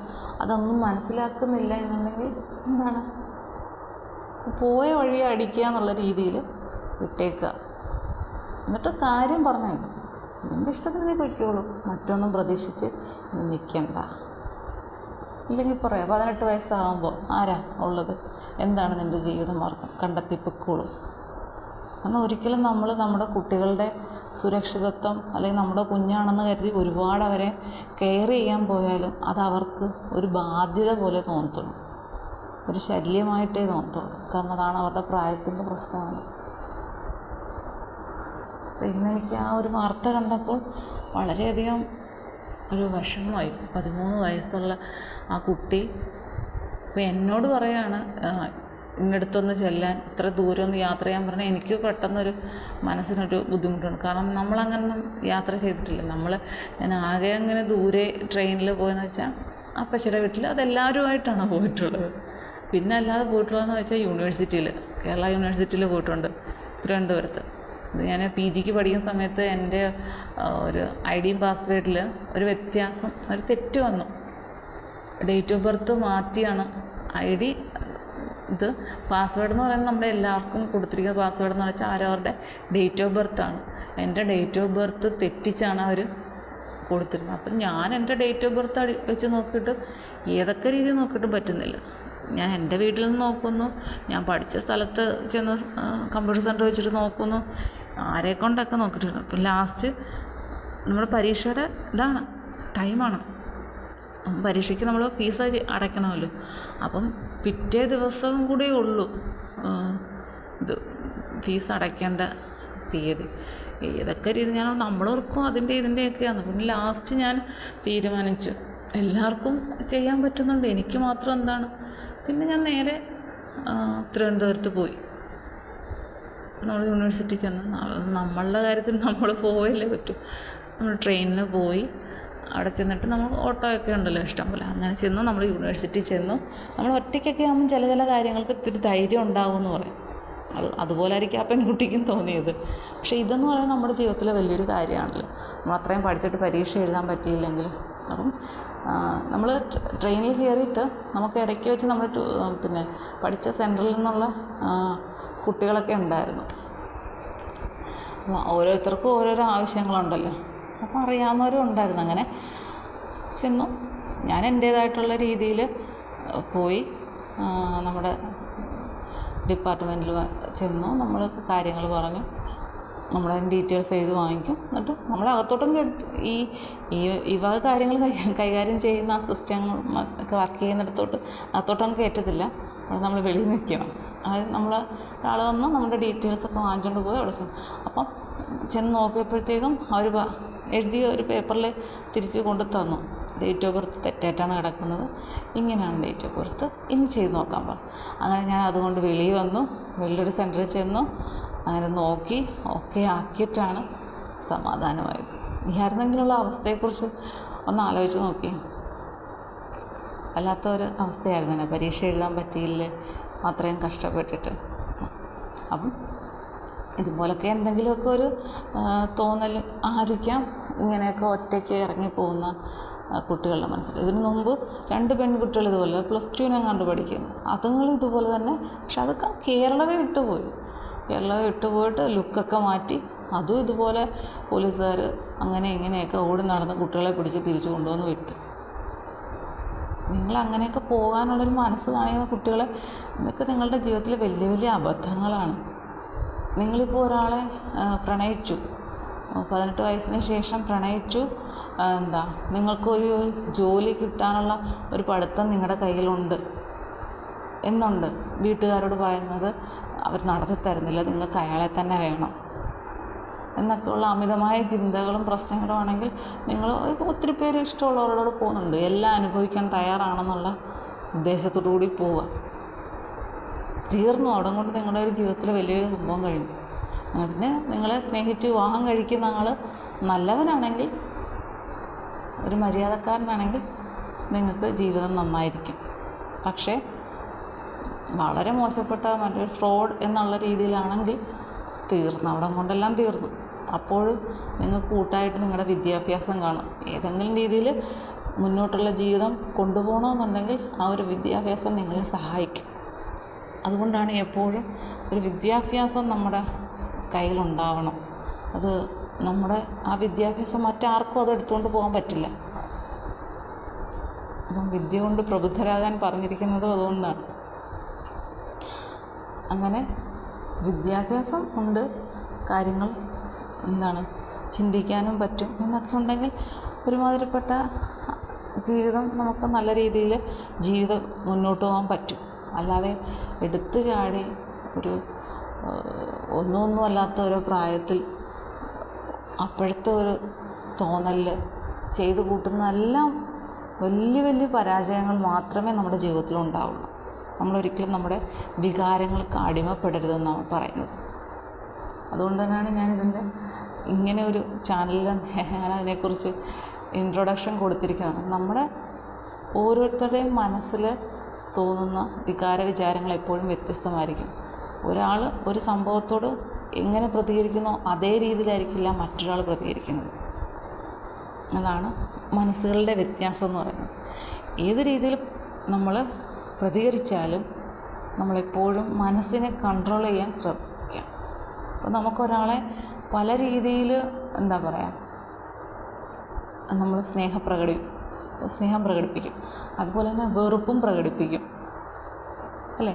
അതൊന്നും മനസ്സിലാക്കുന്നില്ല എന്നുണ്ടെങ്കിൽ എന്താണ്, പോയ വഴി അടിക്കുക എന്നുള്ള രീതിയിൽ വിട്ടേക്കുക. എന്നിട്ട് കാര്യം പറഞ്ഞേക്കാം, നിൻ്റെ ഇഷ്ടത്തിന് നീ പൊയ്ക്കോളൂ, മറ്റൊന്നും പ്രതീക്ഷിച്ച് നിൽക്കണ്ട. ഇല്ലെങ്കിൽ പറയാം, 18 വയസ്സാകുമ്പോൾ ആരാ ഉള്ളത്, എന്താണ് നിൻ്റെ ജീവിതമാർഗം, കണ്ടെത്തി പൊയ്ക്കോളൂ. കാരണം ഒരിക്കലും നമ്മൾ നമ്മുടെ കുട്ടികളുടെ സുരക്ഷിതത്വം അല്ലെങ്കിൽ നമ്മുടെ കുഞ്ഞാണെന്ന് കരുതി ഒരുപാട് അവരെ കെയർ ചെയ്യാൻ പോയാലും അത് അവർക്ക് ഒരു ബാധ്യത പോലെ തോന്നത്തുള്ളൂ, ഒരു ശല്യമായിട്ടേ തോന്നത്തുള്ളൂ. കാരണം അതാണ് അവരുടെ പ്രായത്തിൻ്റെ പ്രശ്നമാണ്. അപ്പോൾ ഇന്നെനിക്ക് ആ ഒരു വാർത്ത കണ്ടപ്പോൾ വളരെയധികം ഒരു വിഷമമായി. 13 വയസ്സുള്ള ആ കുട്ടി അപ്പോൾ എന്നോട് പറയാണ്, ഇന്നടുത്തൊന്ന് ചെല്ലാൻ, ഇത്ര ദൂരം ഒന്ന് യാത്ര ചെയ്യാൻ പറഞ്ഞാൽ എനിക്ക് പെട്ടെന്നൊരു മനസ്സിനൊരു ബുദ്ധിമുട്ടുണ്ട്. കാരണം നമ്മളങ്ങനൊന്നും യാത്ര ചെയ്തിട്ടില്ല. ഞാൻ ആകെ അങ്ങനെ ദൂരെ ട്രെയിനിൽ പോയെന്ന് വെച്ചാൽ അപ്പച്ചിയുടെ വീട്ടിൽ, അതെല്ലാവരുമായിട്ടാണ് പോയിട്ടുള്ളത്. പിന്നെ അല്ലാതെ പോയിട്ടുള്ളതെന്ന് വെച്ചാൽ യൂണിവേഴ്സിറ്റിയിൽ, കേരള യൂണിവേഴ്സിറ്റിയിൽ പോയിട്ടുണ്ട്, തിരുവനന്തപുരത്ത്. ഞാൻ PGക്ക് പഠിക്കുന്ന സമയത്ത് എൻ്റെ ഒരു ID പാസ്വേഡിൽ ഒരു വ്യത്യാസം, ഒരു തെറ്റ് വന്നു. ഡേറ്റ് ഓഫ് ബർത്ത് മാറ്റിയാണ് ID. ഇത് പാസ്വേഡ് എന്ന് പറയുന്നത് നമ്മുടെ എല്ലാവർക്കും കൊടുത്തിരിക്കുന്ന പാസ്വേഡ് എന്ന് വെച്ചാൽ അവരവരുടെ ഡേറ്റ് ഓഫ് ബർത്താണ്. എൻ്റെ ഡേറ്റ് ഓഫ് ബർത്ത് തെറ്റിച്ചാണ് അവർ കൊടുത്തിരുന്നത്. അപ്പം ഞാൻ എൻ്റെ ഡേറ്റ് ഓഫ് ബർത്ത് വെച്ച് നോക്കിയിട്ട് ഏതൊക്കെ രീതി നോക്കിയിട്ടും പറ്റുന്നില്ല. ഞാൻ എൻ്റെ വീട്ടിൽ നിന്ന് നോക്കുന്നു, ഞാൻ പഠിച്ച സ്ഥലത്ത് ചെന്ന് കമ്പ്യൂട്ടർ സെൻറ്റർ വെച്ചിട്ട് നോക്കുന്നു, ആരെക്കൊണ്ടൊക്കെ നോക്കിയിട്ടുണ്ട്. അപ്പം ലാസ്റ്റ് നമ്മുടെ പരീക്ഷയുടെ ഇതാണ്, ടൈമാണ്. പരീക്ഷയ്ക്ക് നമ്മൾ ഫീസ് അടയ്ക്കണമല്ലോ. അപ്പം പിറ്റേ ദിവസം കൂടെ ഉള്ളൂ ഇത് ഫീസ് അടയ്ക്കേണ്ട തീയതി. ഏതൊക്കെ രീതി നമ്മളോർക്കും ഇതിൻ്റെയൊക്കെയാണ്. പിന്നെ ലാസ്റ്റ് ഞാൻ തീരുമാനിച്ചു, എല്ലാവർക്കും ചെയ്യാൻ പറ്റുന്നുണ്ട്, എനിക്ക് മാത്രം എന്താണ്. പിന്നെ ഞാൻ നേരെ തിരുവനന്തപുരത്ത് പോയി. നമ്മൾ യൂണിവേഴ്സിറ്റി ചെന്ന് നമ്മളുടെ കാര്യത്തിൽ നമ്മൾ പോയല്ലേ പറ്റൂ. നമ്മൾ ട്രെയിനിൽ പോയി, അവിടെ ചെന്നിട്ട് നമ്മൾ ഓട്ടോയൊക്കെ ഉണ്ടല്ലോ ഇഷ്ടംപോലെ, അങ്ങനെ ചെന്നു. നമ്മൾ യൂണിവേഴ്സിറ്റി ചെന്നു. നമ്മൾ ഒറ്റയ്ക്കൊക്കെ ആകുമ്പോൾ ചില കാര്യങ്ങൾക്ക് ഇത്തിരി ധൈര്യം ഉണ്ടാകുമെന്ന് പറയും. അതുപോലെ ആയിരിക്കും ആ പെൺകുട്ടിക്കും തോന്നിയത്. പക്ഷേ ഇതെന്ന് പറയുന്നത് നമ്മുടെ ജീവിതത്തിലെ വലിയൊരു കാര്യമാണല്ലോ. നമ്മൾ അത്രയും പഠിച്ചിട്ട് പരീക്ഷ എഴുതാൻ പറ്റിയില്ലെങ്കിൽ. അപ്പം നമ്മൾ ട്രെയിനിൽ കയറിയിട്ട് നമുക്ക് ഇടയ്ക്ക് വെച്ച് നമ്മൾ പിന്നെ പഠിച്ച സെൻറ്ററിൽ നിന്നുള്ള കുട്ടികളൊക്കെ ഉണ്ടായിരുന്നു. ഓരോരുത്തർക്കും ഓരോരോ ആവശ്യങ്ങളുണ്ടല്ലോ, അപ്പോൾ അറിയാവുന്നവരും ഉണ്ടായിരുന്നു. അങ്ങനെ ചെന്നു. ഞാൻ എൻ്റേതായിട്ടുള്ള രീതിയിൽ പോയി നമ്മുടെ ഡിപ്പാർട്ട്മെൻറ്റിൽ ചെന്നു. നമ്മൾ കാര്യങ്ങൾ പറഞ്ഞു, നമ്മുടെ ഡീറ്റെയിൽസ് എഴുതി വാങ്ങിക്കും. എന്നിട്ട് നമ്മൾ അകത്തോട്ടും ഈ വക കാര്യങ്ങൾ കൈകാര്യം ചെയ്യുന്ന സിസ്റ്റങ്ങൾ ഒക്കെ വർക്ക് ചെയ്യുന്നിടത്തോട്ട് അകത്തോട്ടൊന്നും കയറ്റത്തില്ല. അവിടെ നമ്മൾ വെളിയിൽ നിൽക്കണം. അതായത് നമ്മൾ ഒരാൾ വന്ന് നമ്മുടെ ഡീറ്റെയിൽസൊക്കെ വാങ്ങിച്ചുകൊണ്ട് പോയി അവിടെ ചെന്ന്. അപ്പം ചെന്ന് നോക്കിയപ്പോഴത്തേക്കും അവർ എഴുതിയ ഒരു പേപ്പറിൽ തിരിച്ച് കൊണ്ട് തന്നു. ഡേറ്റ് ഓഫ് ബർത്ത് തെറ്റായിട്ടാണ് കിടക്കുന്നത്, ഇങ്ങനെയാണ് ഡേറ്റ് ഓഫ് ബർത്ത്, ഇനി ചെയ്ത് നോക്കാൻ പറഞ്ഞു. അങ്ങനെ ഞാൻ അതുകൊണ്ട് വെളിയിൽ വന്നു, വെളിയൊരു സെൻറ്ററിൽ ചെന്നു, അങ്ങനെ നോക്കി ഓക്കെ ആക്കിയിട്ടാണ് സമാധാനമായത്. ഇല്ലായിരുന്നെങ്കിലുള്ള അവസ്ഥയെക്കുറിച്ച് ഒന്ന് ആലോചിച്ച് നോക്കി. വല്ലാത്തൊരു അവസ്ഥയായിരുന്നു തന്നെ. പരീക്ഷ എഴുതാൻ പറ്റിയില്ലേ, അത്രയും കഷ്ടപ്പെട്ടിട്ട്. അപ്പം ഇതുപോലൊക്കെ എന്തെങ്കിലുമൊക്കെ ഒരു തോന്നൽ ആയിരിക്കാം ഇങ്ങനെയൊക്കെ ഒറ്റയ്ക്ക് ഇറങ്ങിപ്പോകുന്ന കുട്ടികളുടെ മനസ്സിൽ. ഇതിനു മുമ്പ് 2 പെൺകുട്ടികൾ ഇതുപോലെ +2 കണ്ടു പഠിക്കുന്നു, അതുങ്ങളും ഇതുപോലെ തന്നെ. പക്ഷെ അതൊക്കെ കേരളമേ വിട്ടുപോയിട്ട് ലുക്കൊക്കെ മാറ്റി അതും ഇതുപോലെ പോലീസുകാർ അങ്ങനെ ഇങ്ങനെയൊക്കെ ഓടി നടന്ന് കുട്ടികളെ പിടിച്ച് തിരിച്ചു കൊണ്ടുവന്ന് വിട്ടു. നിങ്ങൾ അങ്ങനെയൊക്കെ പോകാനുള്ളൊരു മനസ്സ് കാണിക്കുന്ന കുട്ടികളെ, ഇതൊക്കെ നിങ്ങളുടെ ജീവിതത്തിലെ വലിയ വലിയ അബദ്ധങ്ങളാണ്. നിങ്ങളിപ്പോൾ ഒരാളെ പ്രണയിച്ചു, 18 വയസ്സിന് ശേഷം പ്രണയിച്ചു, നിങ്ങൾക്കൊരു ജോലി കിട്ടാനുള്ള ഒരു പഠിത്തം നിങ്ങളുടെ കയ്യിലുണ്ട് എന്നുണ്ട്, വീട്ടുകാരോട് പറയുന്നത് അവർ നടത്തി തരുന്നില്ല, നിങ്ങൾക്ക് അയാളെ തന്നെ വേണം എന്നൊക്കെയുള്ള അമിതമായ ചിന്തകളും പ്രശ്നങ്ങളും ആണെങ്കിൽ നിങ്ങൾ ഒത്തിരി പേര് ഇഷ്ടമുള്ളവരോട് പോകുന്നുണ്ട്, എല്ലാം അനുഭവിക്കാൻ തയ്യാറാണെന്നുള്ള ഉദ്ദേശത്തോടു കൂടി പോവുക. തീർന്നു, അവിടെ കൊണ്ട് നിങ്ങളുടെ ഒരു ജീവിതത്തിൽ വലിയൊരു സംഭവം കഴിഞ്ഞു. പിന്നെ നിങ്ങളെ സ്നേഹിച്ച് വിവാഹം കഴിക്കുന്ന ആൾ നല്ലവനാണെങ്കിൽ, ഒരു മര്യാദക്കാരനാണെങ്കിൽ നിങ്ങൾക്ക് ജീവിതം നന്നായിരിക്കും. പക്ഷേ വളരെ മോശപ്പെട്ട മറ്റൊരു ഫ്രോഡ് എന്നുള്ള രീതിയിലാണെങ്കിൽ തീർന്നു, അവിടെ കൊണ്ടെല്ലാം തീർന്നു. അപ്പോഴും നിങ്ങൾക്ക് കൂട്ടായിട്ട് നിങ്ങളുടെ വിദ്യാഭ്യാസം കാണും. ഏതെങ്കിലും രീതിയിൽ മുന്നോട്ടുള്ള ജീവിതം കൊണ്ടുപോകണമെന്നുണ്ടെങ്കിൽ ആ ഒരു വിദ്യാഭ്യാസം നിങ്ങളെ സഹായിക്കും. അതുകൊണ്ടാണ് എപ്പോഴും ഒരു വിദ്യാഭ്യാസം നമ്മുടെ കയ്യിലുണ്ടാവണം. അത് നമ്മുടെ ആ വിദ്യാഭ്യാസം മറ്റാർക്കും അത് എടുത്തുകൊണ്ട് പോകാൻ പറ്റില്ല. അപ്പം വിദ്യ കൊണ്ട് പ്രബുദ്ധരാകാൻ പറഞ്ഞിരിക്കുന്നതും അതുകൊണ്ടാണ്. അങ്ങനെ വിദ്യാഭ്യാസം കൊണ്ട് കാര്യങ്ങൾ ചിന്തിക്കാനും പറ്റും എന്നൊക്കെ ഉണ്ടെങ്കിൽ ഒരുമാതിരിപ്പെട്ട ജീവിതം നമുക്ക് നല്ല രീതിയിൽ ജീവിതം മുന്നോട്ട് പോകാൻ പറ്റും. അല്ലാതെ എടുത്തു ചാടി ഒരു ഒന്നും അല്ലാത്ത ഒരു പ്രായത്തിൽ അപ്പോഴത്തെ ഒരു തോന്നലിൽ ചെയ്തു കൂട്ടുന്നതെല്ലാം വലിയ വലിയ പരാജയങ്ങൾ മാത്രമേ നമ്മുടെ ജീവിതത്തിൽ ഉണ്ടാവുള്ളൂ. നമ്മളൊരിക്കലും നമ്മുടെ വികാരങ്ങൾക്ക് അടിമപ്പെടരുതെന്നാണ് പറയുന്നത്. അതുകൊണ്ട് തന്നെയാണ് ഞാനിതിൻ്റെ ഇങ്ങനെ ഒരു ചാനലിൽ ഞാനതിനെക്കുറിച്ച് ഇൻട്രൊഡക്ഷൻ കൊടുത്തിരിക്കുന്നത്. നമ്മുടെ ഓരോരുത്തരുടെയും മനസ്സിൽ തോന്നുന്ന വിചാരങ്ങൾ എപ്പോഴും വ്യത്യസ്തമായിരിക്കും. ഒരാൾ ഒരു സംഭവത്തോട് എങ്ങനെ പ്രതികരിക്കുന്നോ അതേ രീതിയിലായിരിക്കില്ല മറ്റൊരാൾ പ്രതികരിക്കുന്നത്. അതാണ് മനസ്സുകളുടെ വ്യത്യാസം എന്ന് പറയുന്നത്. ഏത് രീതിയിൽ നമ്മൾ പ്രതികരിച്ചാലും നമ്മളെപ്പോഴും മനസ്സിനെ കൺട്രോൾ ചെയ്യാൻ ശ്രമിക്കുക. അപ്പോൾ നമുക്കൊരാളെ പല രീതിയിൽ നമ്മൾ സ്നേഹം പ്രകടിപ്പിക്കും, അതുപോലെ തന്നെ വെറുപ്പും പ്രകടിപ്പിക്കും അല്ലേ.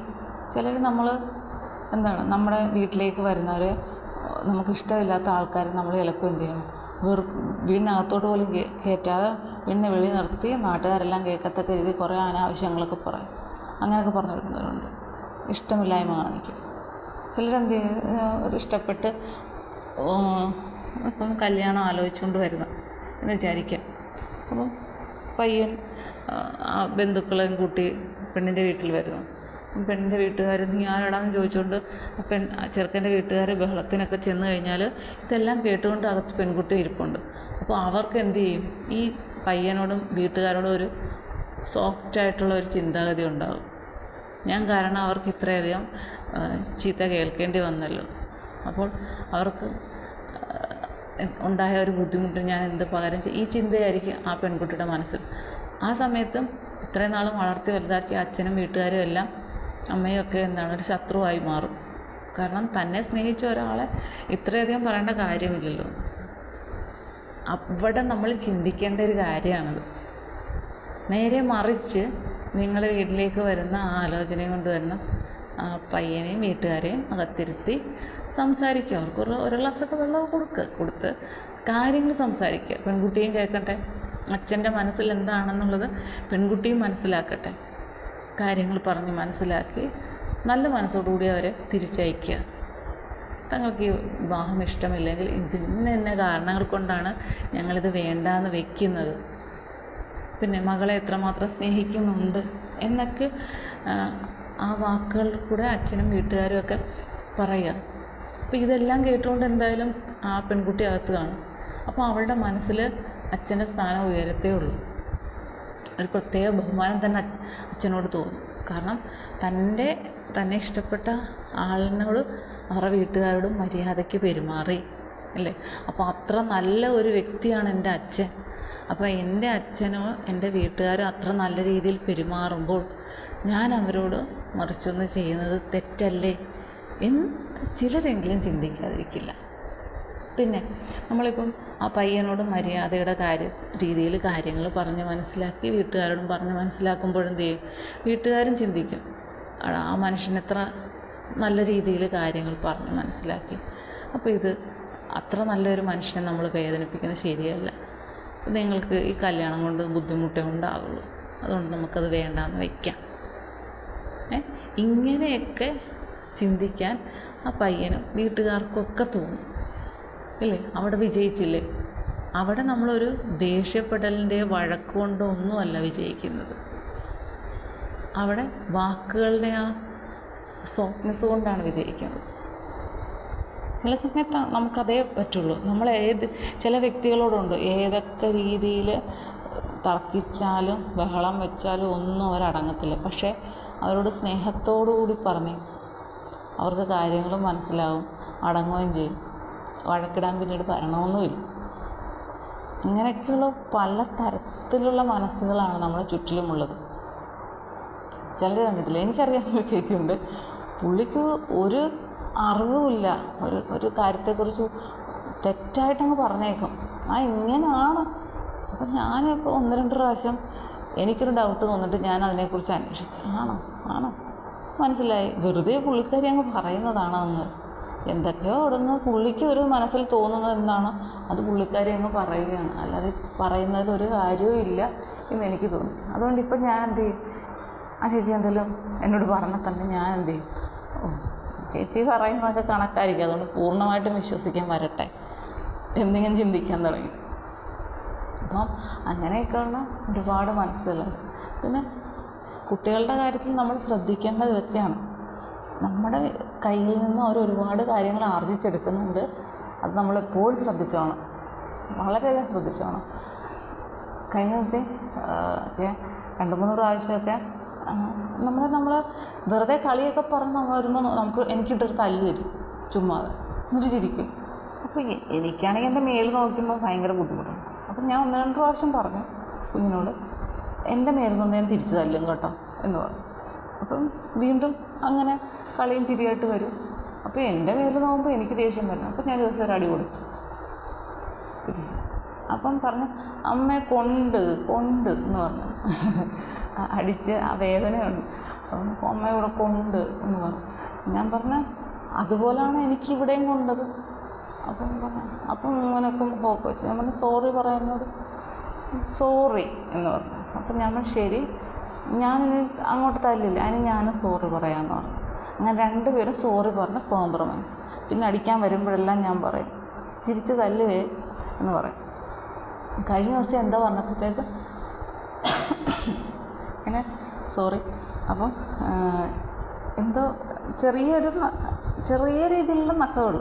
ചിലർ നമ്മുടെ വീട്ടിലേക്ക് വരുന്നവർ, നമുക്കിഷ്ടമില്ലാത്ത ആൾക്കാർ നമ്മൾ ചിലപ്പോൾ എന്ത് ചെയ്യണം, വീടിനകത്തോട്ട് പോലും കയറ്റാതെ വീടിനെ വെളി നിർത്തി നാട്ടുകാരെല്ലാം കേൾക്കത്തക്ക രീതിയിൽ കുറേ അനാവശ്യങ്ങളൊക്കെ പറയും. അങ്ങനെയൊക്കെ പറഞ്ഞു വരുന്നവരുണ്ട്. ഇഷ്ടമില്ലായ്മ കാണിക്കും. ചിലരെന്ത് ഒരു ഇഷ്ടപ്പെട്ട് ഇപ്പം കല്യാണം ആലോചിച്ചുകൊണ്ട് വരുന്ന എന്ന് വിചാരിക്കാം. അപ്പം പയ്യൻ ബന്ധുക്കളെയും കൂട്ടി പെണ്ണിൻ്റെ വീട്ടിൽ വരുന്നു. പെണ്ണിൻ്റെ വീട്ടുകാർ നീ ആരാടാന്ന് ചോദിച്ചുകൊണ്ട് ചെറുക്കൻ്റെ വീട്ടുകാർ ബഹളത്തിനൊക്കെ ചെന്ന് കഴിഞ്ഞാൽ ഇതെല്ലാം കേട്ടുകൊണ്ട് അകത്ത് പെൺകുട്ടി ഇരിപ്പുണ്ട്. അപ്പോൾ അവർക്ക് എന്ത് ചെയ്യും, ഈ പയ്യനോടും വീട്ടുകാരോടും ഒരു സോഫ്റ്റായിട്ടുള്ള ഒരു ചിന്താഗതി ഉണ്ടാകും. ഞാൻ കാരണം അവർക്ക് ഇത്രയധികം ചീത്ത കേൾക്കേണ്ടി വന്നല്ലോ, അപ്പോൾ അവർക്ക് ഉണ്ടായ ഒരു ബുദ്ധിമുട്ട് ഞാൻ എന്ത് പകരം ഈ ചിന്തയായിരിക്കും ആ പെൺകുട്ടിയുടെ മനസ്സിൽ. ആ സമയത്തും ഇത്രയും നാളും വളർത്തി വലുതാക്കിയ അച്ഛനും വീട്ടുകാരും എല്ലാം അമ്മയും ഒക്കെ ഒരു ശത്രുവായി മാറും. കാരണം തന്നെ സ്നേഹിച്ച ഒരാളെ ഇത്രയധികം പറയേണ്ട കാര്യമില്ലല്ലോ. അവിടെ നമ്മൾ ചിന്തിക്കേണ്ട ഒരു കാര്യമാണത്. നേരെ മറിച്ച് നിങ്ങളുടെ വീട്ടിലേക്ക് വരുന്ന ആ ആലോചനയും കൊണ്ട് വരുന്ന പയ്യനെയും വീട്ടുകാരെയും അകത്തിരുത്തി സംസാരിക്കുക. അവർക്ക് ഒരു ഗ്ലാസ്സൊക്കെ വെള്ളമൊക്കെ കൊടുത്ത് കാര്യങ്ങൾ സംസാരിക്കുക. പെൺകുട്ടിയും കേൾക്കട്ടെ, അച്ഛൻ്റെ മനസ്സിൽ എന്താണെന്നുള്ളത് പെൺകുട്ടിയും മനസ്സിലാക്കട്ടെ. കാര്യങ്ങൾ പറഞ്ഞ് മനസ്സിലാക്കി നല്ല മനസ്സോടുകൂടി അവരെ തിരിച്ചയക്കുക. തങ്ങൾക്ക് ഈ വിവാഹം ഇഷ്ടമില്ലെങ്കിൽ ഇതിന് കാരണങ്ങൾ കൊണ്ടാണ് ഞങ്ങളിത് വേണ്ടാന്ന് വെക്കുന്നത്, പിന്നെ മകളെ എത്രമാത്രം സ്നേഹിക്കുന്നുണ്ട് എന്നൊക്കെ ആ വാക്കുകളിൽ കൂടെ അച്ഛനും വീട്ടുകാരും ഒക്കെ പറയുക. അപ്പോൾ ഇതെല്ലാം കേട്ടുകൊണ്ട് എന്തായാലും ആ പെൺകുട്ടി അകത്ത് കാണും. അപ്പോൾ അവളുടെ മനസ്സിൽ അച്ഛൻ്റെ സ്ഥാനം ഉയരത്തേ ഉള്ളൂ. ഒരു പ്രത്യേക ബഹുമാനം തന്നെ അച്ഛനോട് തോന്നും. കാരണം തന്നെ ഇഷ്ടപ്പെട്ട ആളിനോട് അവരുടെ വീട്ടുകാരോടും മര്യാദയ്ക്ക് പെരുമാറി അല്ലേ. അപ്പോൾ അത്ര നല്ല ഒരു വ്യക്തിയാണ് എൻ്റെ അച്ഛൻ. അപ്പോൾ എൻ്റെ അച്ഛനോ എൻ്റെ വീട്ടുകാരോ അത്ര നല്ല രീതിയിൽ പെരുമാറുമ്പോൾ ഞാൻ അവരോട് മറിച്ചൊന്ന് ചെയ്യുന്നത് തെറ്റല്ലേ എന്ന് ചിലരെങ്കിലും ചിന്തിക്കാതിരിക്കില്ല. പിന്നെ നമ്മളിപ്പം ആ പയ്യനോട് മര്യാദയുടെ രീതിയിൽ കാര്യങ്ങൾ പറഞ്ഞ് മനസ്സിലാക്കി വീട്ടുകാരോടും പറഞ്ഞ് മനസ്സിലാക്കുമ്പോഴെന്ത് ചെയ്യും, വീട്ടുകാരും ചിന്തിക്കും ആ മനുഷ്യൻ എത്ര നല്ല രീതിയിൽ കാര്യങ്ങൾ പറഞ്ഞ് മനസ്സിലാക്കി. അപ്പോൾ ഇത് അത്ര നല്ലൊരു മനുഷ്യനെ നമ്മൾ വേദനിപ്പിക്കുന്നത് ശരിയല്ല, നിങ്ങൾക്ക് ഈ കല്യാണം കൊണ്ട് ബുദ്ധിമുട്ടേ ഉണ്ടാവുള്ളൂ, അതുകൊണ്ട് നമുക്കത് വേണ്ടാന്ന് വയ്ക്കാം. ഇങ്ങനെയൊക്കെ ചിന്തിക്കാൻ ആ പയ്യനും വീട്ടുകാർക്കൊക്കെ തോന്നും ഇല്ലേ. അവിടെ വിജയിച്ചില്ലേ. അവിടെ നമ്മളൊരു ദേഷ്യപ്പെടലിൻ്റെ വഴക്കുകൊണ്ടോ ഒന്നുമല്ല വിജയിക്കുന്നത്, അവിടെ വാക്കുകളുടെ ആ സോഫ്റ്റ്നെസ് കൊണ്ടാണ് വിജയിക്കുന്നത്. ചില സമയത്ത് നമുക്കതേ പറ്റുള്ളൂ. നമ്മൾ ചില വ്യക്തികളോടുണ്ട് ഏതൊക്കെ രീതിയിൽ തർക്കിച്ചാലും ബഹളം വെച്ചാലും ഒന്നും അവരടങ്ങത്തില്ല. പക്ഷേ അവരോട് സ്നേഹത്തോടു കൂടി പറഞ്ഞ് അവർക്ക് കാര്യങ്ങൾ മനസ്സിലാവും, അടങ്ങുകയും ചെയ്യും. വഴക്കിടാൻ പിന്നീട് വരണമെന്നുമില്ല. ഇങ്ങനെയൊക്കെയുള്ള പല തരത്തിലുള്ള മനസ്സുകളാണ് നമ്മുടെ ചുറ്റിലുമുള്ളത്. ചിലർ കണ്ടിട്ടില്ല, എനിക്കറിയാവുന്ന ഒരു ചേച്ചിയുണ്ട്, പുള്ളിക്ക് ഒരു അറിവുമില്ല, ഒരു കാര്യത്തെക്കുറിച്ച് തെറ്റായിട്ടങ്ങ് പറഞ്ഞേക്കും, ഇങ്ങനെയാണ്. അപ്പം ഞാനിപ്പോൾ 1-2 പ്രാവശ്യം എനിക്കൊരു ഡൗട്ട് തോന്നിട്ട് ഞാൻ അതിനെക്കുറിച്ച് അന്വേഷിച്ചു. ആണോ മനസ്സിലായി, വെറുതെ പുള്ളിക്കാരി അങ്ങ് പറയുന്നതാണ്. എന്തൊക്കെയോ അവിടുന്ന് പുള്ളിക്ക് ഒരു മനസ്സിൽ തോന്നുന്നത് എന്താണോ അത് പുള്ളിക്കാരി അങ്ങ് പറയുകയാണ്, അല്ലാതെ പറയുന്നതിൽ ഒരു കാര്യവും ഇല്ല എന്നെനിക്ക് തോന്നി. അതുകൊണ്ട് ഇപ്പം ഞാൻ എന്ത് ചെയ്യും, ആ ചേച്ചി എന്തെങ്കിലും എന്നോട് പറഞ്ഞാൽ തന്നെ ഞാൻ എന്ത് ചെയ്യും, ചേച്ചി പറയുന്നതൊക്കെ കണക്കായിരിക്കും, അതുകൊണ്ട് പൂർണ്ണമായിട്ടും വിശ്വസിക്കാൻ വരട്ടെ എന്തെങ്കിലും ചിന്തിക്കാൻ തുടങ്ങി. അപ്പം അങ്ങനെയൊക്കെയുള്ള ഒരുപാട് മനസ്സുകളുണ്ട്. പിന്നെ കുട്ടികളുടെ കാര്യത്തിൽ നമ്മൾ ശ്രദ്ധിക്കേണ്ടത് ഇതൊക്കെയാണ്. നമ്മുടെ കയ്യിൽ നിന്ന് അവർ ഒരുപാട് കാര്യങ്ങൾ ആർജിച്ചെടുക്കുന്നുണ്ട്. അത് നമ്മളെപ്പോഴും ശ്രദ്ധിച്ചോണം, വളരെയധികം ശ്രദ്ധിച്ചോണം. കഴിഞ്ഞ ദിവസം ഒക്കെ 2-3 പ്രാവശ്യമൊക്കെ നമ്മൾ വെറുതെ കളിയൊക്കെ പറഞ്ഞ് നമ്മൾ വരുമ്പോൾ എനിക്കിട്ടൊരു തല്ല് തരും ചുമ്മാതെ, എന്നിട്ട് ചിരിക്കും. അപ്പോൾ എനിക്കാണെങ്കിൽ എൻ്റെ മേൽ നോക്കുമ്പോൾ ഭയങ്കര ബുദ്ധിമുട്ടാണ്. അപ്പം ഞാൻ 1-2 പ്രാവശ്യം പറഞ്ഞു കുഞ്ഞിനോട്, എൻ്റെ മേലിൽ നിന്ന് ഞാൻ തിരിച്ചു തല്ലും കേട്ടോ എന്ന് പറഞ്ഞു. അപ്പം വീണ്ടും അങ്ങനെ കളിയും ചിരിയായിട്ട് വരും. അപ്പോൾ എൻ്റെ മേലിൽ നോക്കുമ്പോൾ എനിക്ക് ദേഷ്യം വരണം. അപ്പം ഞാൻ ദിവസം ഒരു അടി കൊടുത്തു തിരിച്ച്. അപ്പം പറഞ്ഞു അമ്മയെ കൊണ്ട് എന്ന് പറഞ്ഞു, അടിച്ച് ആ വേദനയുണ്ട്, അപ്പം അമ്മയുടെ കൊണ്ട് എന്ന് പറഞ്ഞു. ഞാൻ പറഞ്ഞു അതുപോലെയാണ് എനിക്കിവിടെയും കൊണ്ടത്. അപ്പം ഇങ്ങനെയൊക്കെ ഹോക്ക് വെച്ച് ഞാൻ പറഞ്ഞു സോറി പറയാനോട്, സോറി എന്ന് പറഞ്ഞു. അപ്പം ഞാൻ പറഞ്ഞു ശരി, ഞാനിനി അങ്ങോട്ട് തല്ലില്ല, അതിന് ഞാനും സോറി പറയാമെന്ന് പറഞ്ഞു. അങ്ങനെ 2 പേരും സോറി പറഞ്ഞ് കോംപ്രമൈസ്. പിന്നെ അടിക്കാൻ വരുമ്പോഴെല്ലാം ഞാൻ പറയും തിരിച്ച് തല്ലുവേ എന്ന് പറയും. കഴിഞ്ഞ ദിവസം എന്താ പറഞ്ഞപ്പോഴത്തേക്ക് ഇങ്ങനെ സോറി, അപ്പം എന്തോ ചെറിയ രീതിയിലുള്ള നഖകൾ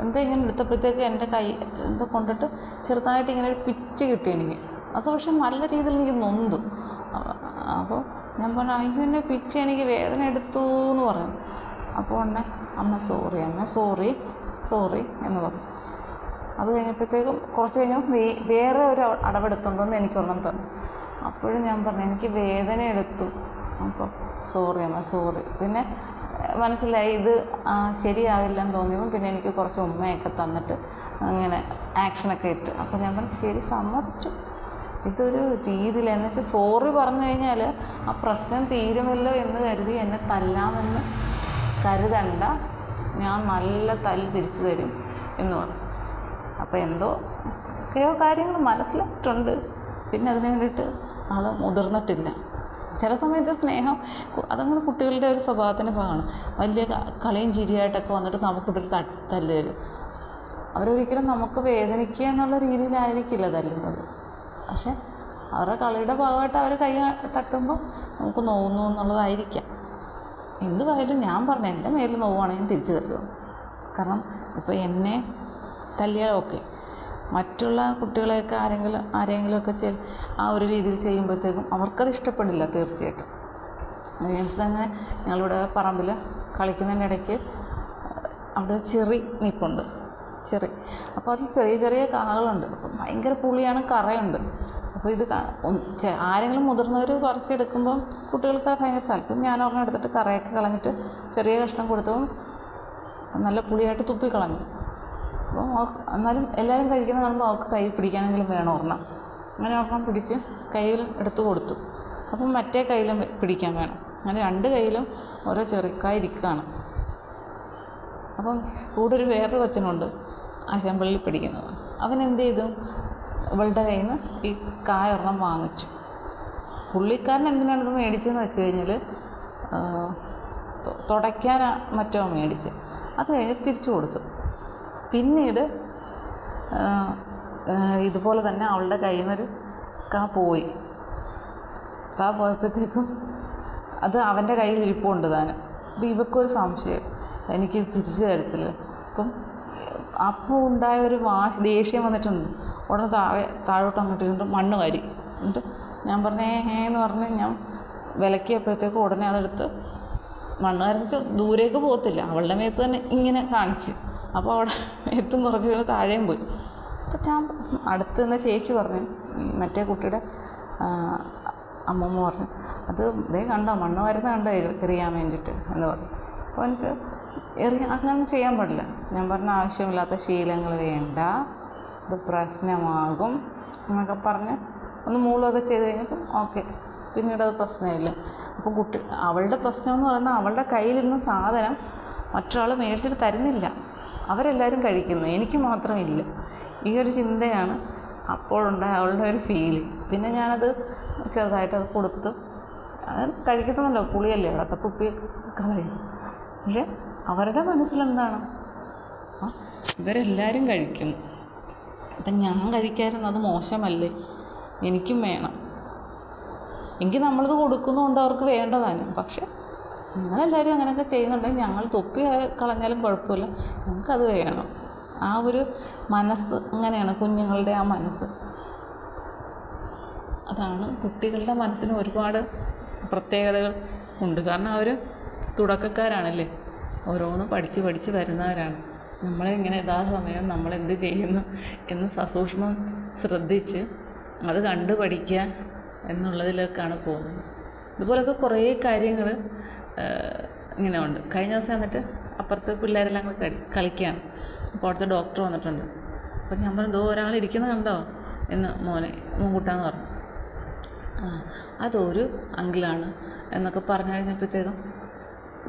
എന്തോ ഇങ്ങനെ എടുത്തപ്പോഴത്തേക്ക് എൻ്റെ കൈ എന്തോ കൊണ്ടിട്ട് ചെറുതായിട്ട് ഇങ്ങനെ ഒരു പിച്ച് കിട്ടി എനിക്ക്. അത് പക്ഷെ നല്ല രീതിയിൽ എനിക്ക് നൊന്തു. അപ്പോൾ ഞാൻ പറഞ്ഞു അയ്യോ എന്നെ പിച്ച്, എനിക്ക് വേദന എടുത്തു എന്ന് പറഞ്ഞു. അപ്പോൾ ഉടനെ അമ്മ സോറി എന്ന് പറഞ്ഞു. അത് കഴിഞ്ഞപ്പോഴത്തേക്കും കുറച്ച് കഴിഞ്ഞപ്പോൾ വേറെ ഒരു അടവെടുത്തുണ്ടോയെന്ന് എനിക്ക് ഒരെണ്ണം തന്നു. അപ്പോഴും ഞാൻ പറഞ്ഞു എനിക്ക് വേദന എടുത്തു. അപ്പോൾ സോറി അമ്മ സോറി. പിന്നെ മനസ്സിലായി ഇത് ശരിയാവില്ലെന്ന് തോന്നിയപ്പോൾ പിന്നെ എനിക്ക് കുറച്ച് ഉമ്മയൊക്കെ തന്നിട്ട് അങ്ങനെ ആക്ഷനൊക്കെ ഇട്ട്. അപ്പോൾ ഞാൻ പറഞ്ഞു ശരി സമ്മതിച്ചു, ഇതൊരു രീതിയിൽ എന്ന് വെച്ചാൽ സോറി പറഞ്ഞു കഴിഞ്ഞാൽ ആ പ്രശ്നം തീരുമല്ലോ എന്ന് കരുതി എന്നെ തല്ലാമെന്ന് കരുതണ്ട, ഞാൻ നല്ല തല്ല് തിരിച്ചു തരും എന്ന് പറഞ്ഞു. അപ്പോൾ എന്തൊക്കെയോ കാര്യങ്ങൾ മനസ്സിലായിട്ടുണ്ട്. പിന്നെ അതിന് വേണ്ടിയിട്ട് ആൾ മുതിർന്നിട്ടില്ല. ചില സമയത്ത് സ്നേഹം അതങ്ങനെ കുട്ടികളുടെ ഒരു സ്വഭാവത്തിൻ്റെ ഭാഗമാണ്. വലിയ കളിയും ചിരിയായിട്ടൊക്കെ വന്നിട്ട് നമുക്കിട്ടൊരു തല്ല് തരും. അവരൊരിക്കലും നമുക്ക് വേദനിക്കുക എന്നുള്ള രീതിയിലായിരിക്കില്ല തല്ലുന്നത്. പക്ഷെ അവരുടെ കളിയുടെ ഭാഗമായിട്ട് അവർ കൈ തട്ടുമ്പോൾ നമുക്ക് നോവുന്നു എന്നുള്ളതായിരിക്കാം. എന്തുവായാലും ഞാൻ പറഞ്ഞു, എൻ്റെ മേലിൽ നോവുകയാണെങ്കിൽ ഞാൻ തിരിച്ചു തരുമോ? കാരണം ഇപ്പോൾ എന്നെ തല്ലിയാൽ ഓക്കെ, മറ്റുള്ള കുട്ടികളെയൊക്കെ ആരെങ്കിലുമൊക്കെ ആ ഒരു രീതിയിൽ ചെയ്യുമ്പോഴത്തേക്കും അവർക്കത് ഇഷ്ടപ്പെടില്ല തീർച്ചയായിട്ടും. ഗേൾസ് തന്നെ ഞങ്ങളിവിടെ പറമ്പിൽ കളിക്കുന്നതിൻ്റെ ഇടയ്ക്ക് അവിടെ ഒരു ചെറി നിൽപ്പുണ്ട്, ചെറി. അപ്പോൾ അതിൽ ചെറിയ ചെറിയ കാകളുണ്ട്. അപ്പം ഭയങ്കര പുളിയാണ്, കറയുണ്ട്. അപ്പോൾ ഇത് ആരെങ്കിലും മുതിർന്നവർ പറിച്ചെടുക്കുമ്പം കുട്ടികൾക്ക് ഭയങ്കര താല്പര്യം. ഞാൻ ഒരെണ്ണം എടുത്തിട്ട് കറയൊക്കെ കളഞ്ഞിട്ട് ചെറിയ കഷ്ണം കൊടുത്തപ്പോൾ നല്ല പുളിയായിട്ട് തുപ്പിക്കളഞ്ഞു. അപ്പോൾ എന്നാലും എല്ലാവരും കഴിക്കുന്ന കാണുമ്പോൾ അവൾക്ക് കൈ പിടിക്കാനെങ്കിലും വേണം ഒരെണ്ണം. അങ്ങനെ ഒരെണ്ണം പിടിച്ച് കയ്യിൽ എടുത്ത് കൊടുത്തു. അപ്പം മറ്റേ കയ്യിലും പിടിക്കാൻ വേണം. അങ്ങനെ 2 കയ്യിലും ഓരോ ചെറിക്കായ ഇരിക്കുകയാണ്. അപ്പം കൂടെ വേറൊരു കൊച്ചനുണ്ട് ആശാമ്പള്ളിയിൽ പിടിക്കുന്നത്. അവൻ എന്ത് ചെയ്തു, ഇവളുടെ കയ്യിൽ നിന്ന് ഈ കായ ഒരെണ്ണം വാങ്ങിച്ചു. പുള്ളിക്കാരൻ എന്തിനാണിത് മേടിച്ചതെന്ന് വെച്ച് കഴിഞ്ഞാൽ തുടയ്ക്കാൻ മറ്റോ മേടിച്ച്, അത് കഴിഞ്ഞിട്ട് തിരിച്ചു കൊടുത്തു. പിന്നീട് ഇതുപോലെ തന്നെ അവളുടെ കയ്യിൽ നിന്നൊരു കാ പോയപ്പോഴത്തേക്കും അത് അവൻ്റെ കയ്യിൽ ഇരിപ്പുണ്ട് താനും. അപ്പോൾ ഇവക്കൊരു സംശയം, എനിക്ക് തിരിച്ചു തരത്തില്ല. അപ്പോൾ ഉണ്ടായ ഒരു ദേഷ്യം വന്നിട്ടുണ്ട്. ഉടനെ താഴോട്ട് അങ്ങോട്ട് ഇരുന്നിട്ട് മണ്ണ് വാരി. എന്നിട്ട് ഞാൻ പറഞ്ഞേ എന്ന് പറഞ്ഞ് ഞാൻ വിലക്കിയപ്പോഴത്തേക്കും ഉടനെ അതെടുത്ത് മണ്ണ് വരച്ച് ദൂരേക്ക് പോകത്തില്ല, അവളുടെ മേത്ത് തന്നെ ഇങ്ങനെ കാണിച്ച്. അപ്പോൾ അവിടെ മേത്തും കുറച്ച് വീണ് താഴെയും പോയി. അപ്പോൾ ഞാൻ അടുത്ത് നിന്ന് ചേച്ചി പറഞ്ഞു, മറ്റേ കുട്ടിയുടെ അമ്മമ്മ പറഞ്ഞു, അത് കണ്ടോ മണ്ണ് വരുന്ന കണ്ടോ എറിയാൻ വേണ്ടിയിട്ട് എന്ന് പറഞ്ഞു. അപ്പോൾ എനിക്ക് അങ്ങനെ ചെയ്യാൻ പാടില്ല. ഞാൻ പറഞ്ഞ ആവശ്യമില്ലാത്ത ശീലങ്ങൾ വേണ്ട, ഇത് പ്രശ്നമാകും എന്നൊക്കെ പറഞ്ഞ് ഒന്ന് മൂളൊക്കെ ചെയ്ത് കഴിഞ്ഞപ്പോൾ ഓക്കെ, പിന്നീട് അത് പ്രശ്നമില്ല. അപ്പം അവളുടെ പ്രശ്നം എന്ന് പറയുന്നത് അവളുടെ കയ്യിലിരുന്ന സാധനം മറ്റൊരാൾ മേടിച്ചിട്ട് തരുന്നില്ല, അവരെല്ലാവരും കഴിക്കുന്നു, എനിക്ക് മാത്രമില്ല. ഈ ഒരു ചിന്തയാണ് അപ്പോഴുണ്ടായ അവളുടെ ഒരു ഫീലിംഗ്. പിന്നെ ഞാനത് ചെറുതായിട്ടത് കൊടുത്തു. അത് കഴിക്കുന്നുണ്ടല്ലോ, പുളിയല്ലേ, അവിടെയൊക്കെ തുപ്പി കളയും. പക്ഷെ അവരുടെ മനസ്സിലെന്താണ്, ഇവരെല്ലാവരും കഴിക്കുന്നു, അപ്പം ഞാൻ കഴിക്കാതിരുന്നത് അത് മോശമല്ലേ, എനിക്കും വേണം. എങ്കിൽ നമ്മളിത് കൊടുക്കുന്നതുകൊണ്ട് അവർക്ക് വേണ്ടതാനും. പക്ഷെ നിങ്ങളെല്ലാവരും അങ്ങനെയൊക്കെ ചെയ്യുന്നുണ്ടെങ്കിൽ ഞങ്ങൾ തൊപ്പി കളഞ്ഞാലും കുഴപ്പമില്ല, ഞങ്ങൾക്കത് വേണം. ആ ഒരു മനസ്സ് അങ്ങനെയാണ് കുഞ്ഞുങ്ങളുടെ ആ മനസ്സ്. അതാണ് കുട്ടികളുടെ മനസ്സിന് ഒരുപാട് പ്രത്യേകതകൾ ഉണ്ട്. കാരണം അവർ തുടക്കക്കാരാണല്ലേ, ഓരോന്ന് പഠിച്ച് വരുന്നവരാണ്. നമ്മളിങ്ങനെ യഥാസമയം നമ്മളെന്ത് ചെയ്യുന്നു എന്ന് സസൂക്ഷ്മം ശ്രദ്ധിച്ച് അത് കണ്ടു പഠിക്കുക എന്നുള്ളതിലേക്കാണ് പോകുന്നത്. ഇതുപോലൊക്കെ കുറേ കാര്യങ്ങൾ ഇങ്ങനെ ഉണ്ട്. കഴിഞ്ഞ ദിവസം എന്നിട്ട് അപ്പുറത്ത് പിള്ളേരെല്ലാം കൂടി കളിക്കുകയാണ്. അപ്പോൾ അവിടുത്തെ ഡോക്ടർ വന്നിട്ടുണ്ട്. അപ്പോൾ ഞാൻ പറഞ്ഞു, ഒരാൾ ഇരിക്കുന്നത് കണ്ടോ എന്ന് മോൻകുട്ടാന്ന് പറഞ്ഞു. അതൊരു അങ്കിളാണ് എന്നൊക്കെ പറഞ്ഞു കഴിഞ്ഞപ്പോഴത്തേക്കും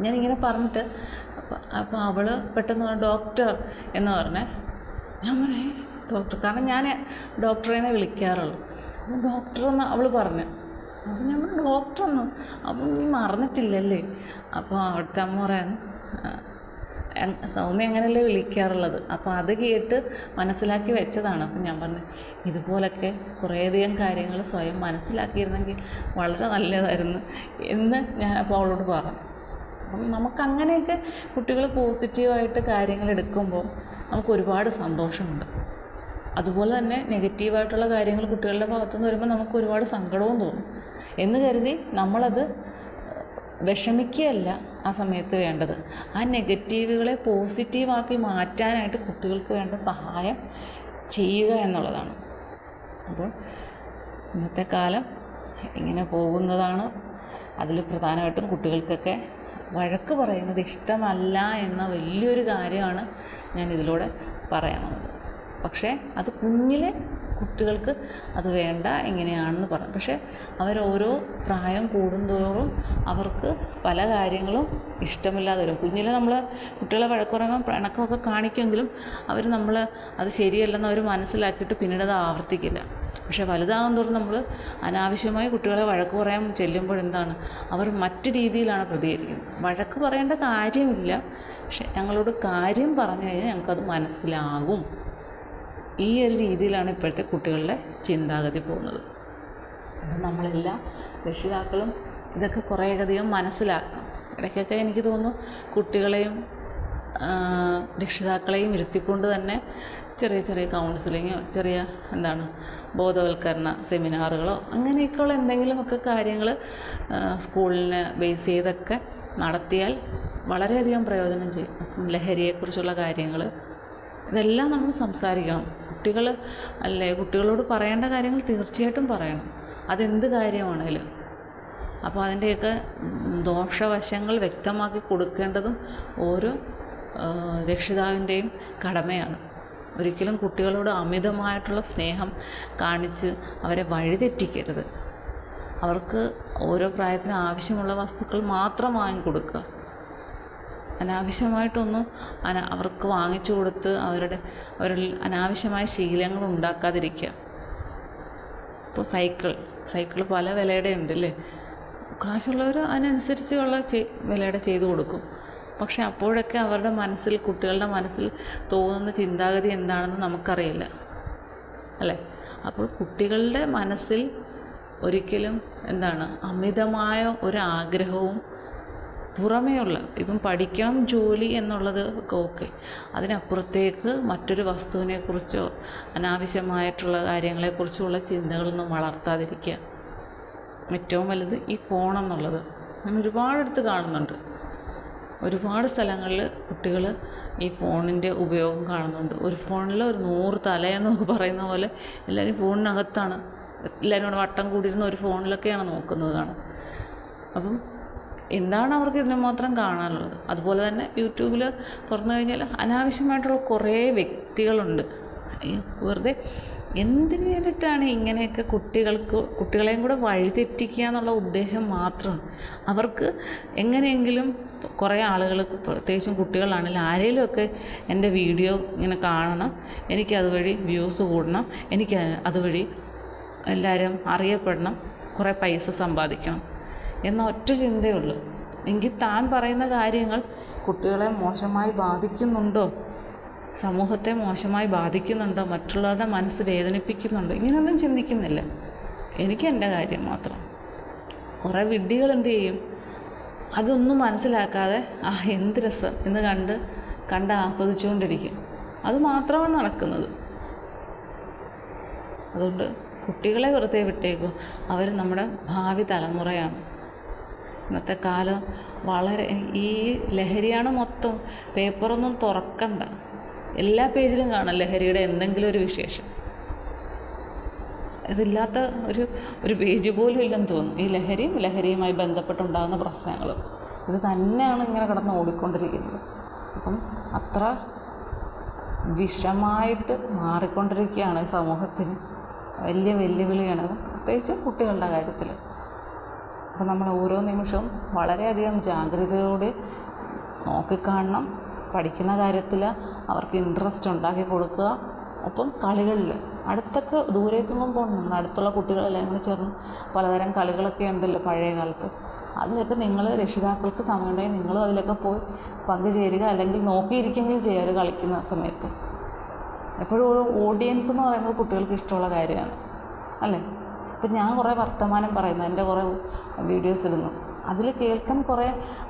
ഞാനിങ്ങനെ പറഞ്ഞിട്ട് അപ്പോൾ അവൾ പെട്ടെന്ന് പറഞ്ഞു ഡോക്ടർ എന്ന് പറഞ്ഞേ. ഞാൻ പറഞ്ഞേ ഡോക്ടർ, കാരണം ഞാൻ ഡോക്ടറേനെ വിളിക്കാറുള്ളൂ. അപ്പോൾ ഡോക്ടറെന്ന് അവൾ പറഞ്ഞു. അപ്പോൾ ഞാൻ പറഞ്ഞു ഡോക്ടറൊന്നും, അപ്പം നീ മറന്നിട്ടില്ലല്ലേ? അപ്പോൾ അവിടുത്തെ അമ്മ പറയാൻ, സൗമ്യ അങ്ങനെയല്ലേ വിളിക്കാറുള്ളത്, അപ്പോൾ അത് കേട്ട് മനസ്സിലാക്കി വെച്ചതാണ്. അപ്പം ഞാൻ പറഞ്ഞു, ഇതുപോലൊക്കെ കുറേയധികം കാര്യങ്ങൾ സ്വയം മനസ്സിലാക്കിയിരുന്നെങ്കിൽ വളരെ നല്ലതായിരുന്നു എന്ന് ഞാൻ അപ്പോൾ അവളോട് പറഞ്ഞു. അപ്പം നമുക്കങ്ങനെയൊക്കെ കുട്ടികൾ പോസിറ്റീവായിട്ട് കാര്യങ്ങൾ എടുക്കുമ്പോൾ നമുക്ക് ഒരുപാട് സന്തോഷമുണ്ട്. അതുപോലെ തന്നെ നെഗറ്റീവായിട്ടുള്ള കാര്യങ്ങൾ കുട്ടികളുടെ ഭാഗത്തുനിന്ന് വരുമ്പോൾ നമുക്ക് ഒരുപാട് സങ്കടവും തോന്നും. എന്ന് കരുതി നമ്മളത് വിഷമിക്കുകയല്ല ആ സമയത്ത് വേണ്ടത്. ആ നെഗറ്റീവുകളെ പോസിറ്റീവാക്കി മാറ്റാനായിട്ട് കുട്ടികൾക്ക് വേണ്ട സഹായം ചെയ്യുക എന്നുള്ളതാണ്. അപ്പോൾ ഇന്നത്തെ കാലം ഇങ്ങനെ പോകുന്നതാണ്. അതിൽ പ്രധാനമായിട്ടും കുട്ടികൾക്കൊക്കെ വഴക്ക് പറയുന്നത് ഇഷ്ടമല്ല എന്ന വലിയൊരു കാര്യമാണ് ഞാൻ ഇതിലൂടെ പറയാൻ വന്നത്. പക്ഷേ അത് കുഞ്ഞിലെ കുട്ടികൾക്ക് അത് വേണ്ട ഇങ്ങനെയാണെന്ന് പറയും. പക്ഷേ അവരോരോ പ്രായം കൂടുന്തോറും അവർക്ക് പല കാര്യങ്ങളും ഇഷ്ടമില്ലാതെ വരും. കുഞ്ഞിലെ നമ്മൾ കുട്ടികളെ വഴക്ക് പറയുമ്പോൾ പിണക്കമൊക്കെ കാണിക്കുമെങ്കിലും നമ്മൾ അത് ശരിയല്ലെന്ന് അവർ മനസ്സിലാക്കിയിട്ട് പിന്നീട് അത് ആവർത്തിക്കില്ല. പക്ഷേ വലുതാകും തോറും നമ്മൾ അനാവശ്യമായി കുട്ടികളെ വഴക്ക് പറയാൻ ചെല്ലുമ്പോഴെന്താണ്, അവർ മറ്റു രീതിയിലാണ് പ്രതികരിക്കുന്നത്. വഴക്ക് പറയേണ്ട കാര്യമില്ല, പക്ഷെ ഞങ്ങളോട് കാര്യം പറഞ്ഞു കഴിഞ്ഞാൽ ഞങ്ങൾക്കത് മനസ്സിലാകും. ഈ ഒരു രീതിയിലാണ് ഇപ്പോഴത്തെ കുട്ടികളുടെ ചിന്താഗതി പോകുന്നത്. അപ്പം നമ്മളെല്ലാ രക്ഷിതാക്കളും ഇതൊക്കെ കുറേയധികം മനസ്സിലാക്കണം. ഇടയ്ക്കൊക്കെ എനിക്ക് തോന്നുന്നു കുട്ടികളെയും രക്ഷിതാക്കളെയും ഇരുത്തിക്കൊണ്ട് തന്നെ ചെറിയ ചെറിയ കൗൺസിലിങ്ങോ ചെറിയ ബോധവൽക്കരണ സെമിനാറുകളോ അങ്ങനെയൊക്കെയുള്ള എന്തെങ്കിലുമൊക്കെ കാര്യങ്ങൾ സ്കൂളിനെ ബേസ് ചെയ്തൊക്കെ നടത്തിയാൽ വളരെയധികം പ്രയോജനം ചെയ്യും. അപ്പം ലഹരിയെക്കുറിച്ചുള്ള കാര്യങ്ങൾ ഇതെല്ലാം നമ്മൾ സംസാരിക്കണം. കുട്ടികളോട് പറയേണ്ട കാര്യങ്ങൾ തീർച്ചയായിട്ടും പറയണം, അതെന്ത് കാര്യമാണേലും. അപ്പോൾ അതിൻ്റെയൊക്കെ ദോഷവശങ്ങൾ വ്യക്തമാക്കി കൊടുക്കേണ്ടതും ഓരോ രക്ഷിതാവിൻ്റെയും കടമയാണ്. ഒരിക്കലും കുട്ടികളോട് അമിതമായിട്ടുള്ള സ്നേഹം കാണിച്ച് അവരെ വഴിതെറ്റിക്കരുത്. അവർക്ക് ഓരോ പ്രായത്തിന് ആവശ്യമുള്ള വസ്തുക്കൾ മാത്രം വാങ്ങിക്കൊടുക്കുക. അനാവശ്യമായിട്ടൊന്നും അവർക്ക് വാങ്ങിച്ചു കൊടുത്ത് അവരിൽ അനാവശ്യമായ ശീലങ്ങൾ ഉണ്ടാക്കാതിരിക്കുക. ഇപ്പോൾ സൈക്കിൾ പല വിലയുടെ ഉണ്ടല്ലേ, കാശുള്ളവർ അതിനനുസരിച്ചുള്ള വിലയുടെ ചെയ്തു കൊടുക്കും. പക്ഷെ അപ്പോഴൊക്കെ കുട്ടികളുടെ മനസ്സിൽ തോന്നുന്ന ചിന്താഗതി എന്താണെന്ന് നമുക്കറിയില്ല അല്ലേ. അപ്പോൾ കുട്ടികളുടെ മനസ്സിൽ ഒരിക്കലും അമിതമായ ഒരു ആഗ്രഹവും പുറമേയുള്ള ഇപ്പം പഠിക്കണം, ജോലി എന്നുള്ളത് ഒക്കെ ഓക്കെ, അതിനപ്പുറത്തേക്ക് മറ്റൊരു വസ്തുവിനെക്കുറിച്ചോ അനാവശ്യമായിട്ടുള്ള കാര്യങ്ങളെക്കുറിച്ചുള്ള ചിന്തകളൊന്നും വളർത്താതിരിക്കുക. ഏറ്റവും വലുത് ഈ ഫോണെന്നുള്ളത് ഞാൻ ഒരുപാടടുത്ത് കാണുന്നുണ്ട്. ഒരുപാട് സ്ഥലങ്ങളിൽ കുട്ടികൾ ഈ ഫോണിൻ്റെ ഉപയോഗം കാണുന്നുണ്ട്. ഒരു ഫോണിൽ ഒരു 100 തലയെന്നൊക്കെ പറയുന്ന പോലെ എല്ലാവരും ഫോണിനകത്താണ്, എല്ലാവരും കൂടെ വട്ടം കൂടിയിരുന്ന ഒരു ഫോണിലൊക്കെയാണ് നോക്കുന്നത് കാണാം. അപ്പം എന്താണ് അവർക്ക് ഇതിന് മാത്രം കാണാനുള്ളത്? അതുപോലെ തന്നെ യൂട്യൂബിൽ തുറന്നു കഴിഞ്ഞാൽ അനാവശ്യമായിട്ടുള്ള കുറേ വ്യക്തികളുണ്ട്. വെറുതെ എന്തിനു വേണ്ടിയിട്ടാണ് ഇങ്ങനെയൊക്കെ കുട്ടികളെയും കൂടെ വഴിതെറ്റിക്കുക എന്നുള്ള ഉദ്ദേശം മാത്രം. അവർക്ക് എങ്ങനെയെങ്കിലും കുറേ ആളുകൾ, പ്രത്യേകിച്ചും കുട്ടികളാണെങ്കിൽ ആരെങ്കിലുമൊക്കെ എൻ്റെ വീഡിയോ ഇങ്ങനെ കാണണം, എനിക്കതുവഴി വ്യൂസ് കൂടണം, എനിക്ക് അതുവഴി എല്ലാവരും അറിയപ്പെടണം, കുറേ പൈസ സമ്പാദിക്കണം എന്ന ഒറ്റ ചിന്തയുള്ളൂ. എങ്കിൽ താൻ പറയുന്ന കാര്യങ്ങൾ കുട്ടികളെ മോശമായി ബാധിക്കുന്നുണ്ടോ, സമൂഹത്തെ മോശമായി ബാധിക്കുന്നുണ്ടോ, മറ്റുള്ളവരുടെ മനസ്സ് വേദനിപ്പിക്കുന്നുണ്ടോ, ഇങ്ങനെയൊന്നും ചിന്തിക്കുന്നില്ല. എനിക്ക് എൻ്റെ കാര്യം മാത്രം. കുറേ വിഡ്ഢികൾ എന്ത് ചെയ്യും, അതൊന്നും മനസ്സിലാക്കാതെ എന്ത് രസം എന്ന് കണ്ട് ആസ്വദിച്ചുകൊണ്ടിരിക്കും. അത് മാത്രമാണ് നടക്കുന്നത്. അതുകൊണ്ട് കുട്ടികളെ വെറുതെ വിട്ടേക്കോ, അവർ നമ്മുടെ ഭാവി തലമുറയാണ്. ഇന്നത്തെ കാലം ഈ ലഹരിയാണ് മൊത്തം. പേപ്പറൊന്നും തുറക്കണ്ട, എല്ലാ പേജിലും കാണാം ലഹരിയുടെ എന്തെങ്കിലും ഒരു വിശേഷം. ഇതില്ലാത്ത ഒരു പേജ് പോലും ഇല്ലെന്ന് തോന്നുന്നു. ഈ ലഹരിയുമായി ബന്ധപ്പെട്ടുണ്ടാകുന്ന പ്രശ്നങ്ങളും ഇത് തന്നെയാണ് ഇങ്ങനെ കിടന്ന് ഓടിക്കൊണ്ടിരിക്കുന്നത്. അപ്പം അത്ര വിഷമായിട്ട് മാറിക്കൊണ്ടിരിക്കുകയാണ് സമൂഹത്തിന്. വലിയ വെല്ലുവിളിയാണ്, പ്രത്യേകിച്ച് കുട്ടികളുടെ കാര്യത്തിൽ. അപ്പം നമ്മൾ ഓരോ നിമിഷവും വളരെയധികം ജാഗ്രതയോടെ നോക്കിക്കാണണം. പഠിക്കുന്ന കാര്യത്തിൽ അവർക്ക് ഇൻട്രസ്റ്റ് ഉണ്ടാക്കി കൊടുക്കുക. ഒപ്പം കളികളിൽ ദൂരേക്കൊന്നും പോകണം. നമ്മുടെ അടുത്തുള്ള കുട്ടികളെല്ലാം കൂടെ ചേർന്ന് പലതരം കളികളൊക്കെ ഉണ്ടല്ലോ പഴയ കാലത്ത്. അതിലൊക്കെ നിങ്ങൾ രക്ഷിതാക്കൾക്ക് സമയമുണ്ടെങ്കിൽ നിങ്ങളും അതിലൊക്കെ പോയി പങ്കുചേരുക, അല്ലെങ്കിൽ നോക്കിയിരിക്കെങ്കിലും ചെയ്യുക കളിക്കുന്ന സമയത്ത്. എപ്പോഴും ഒരു ഓഡിയൻസ് എന്ന് പറയുന്നത് കുട്ടികൾക്ക് ഇഷ്ടമുള്ള കാര്യമാണ് അല്ലേ. ഇപ്പം ഞാൻ കുറേ വർത്തമാനം പറയുന്നു, എൻ്റെ കുറേ വീഡിയോസ് ഇടുന്നു, അതിൽ കേൾക്കാൻ കുറേ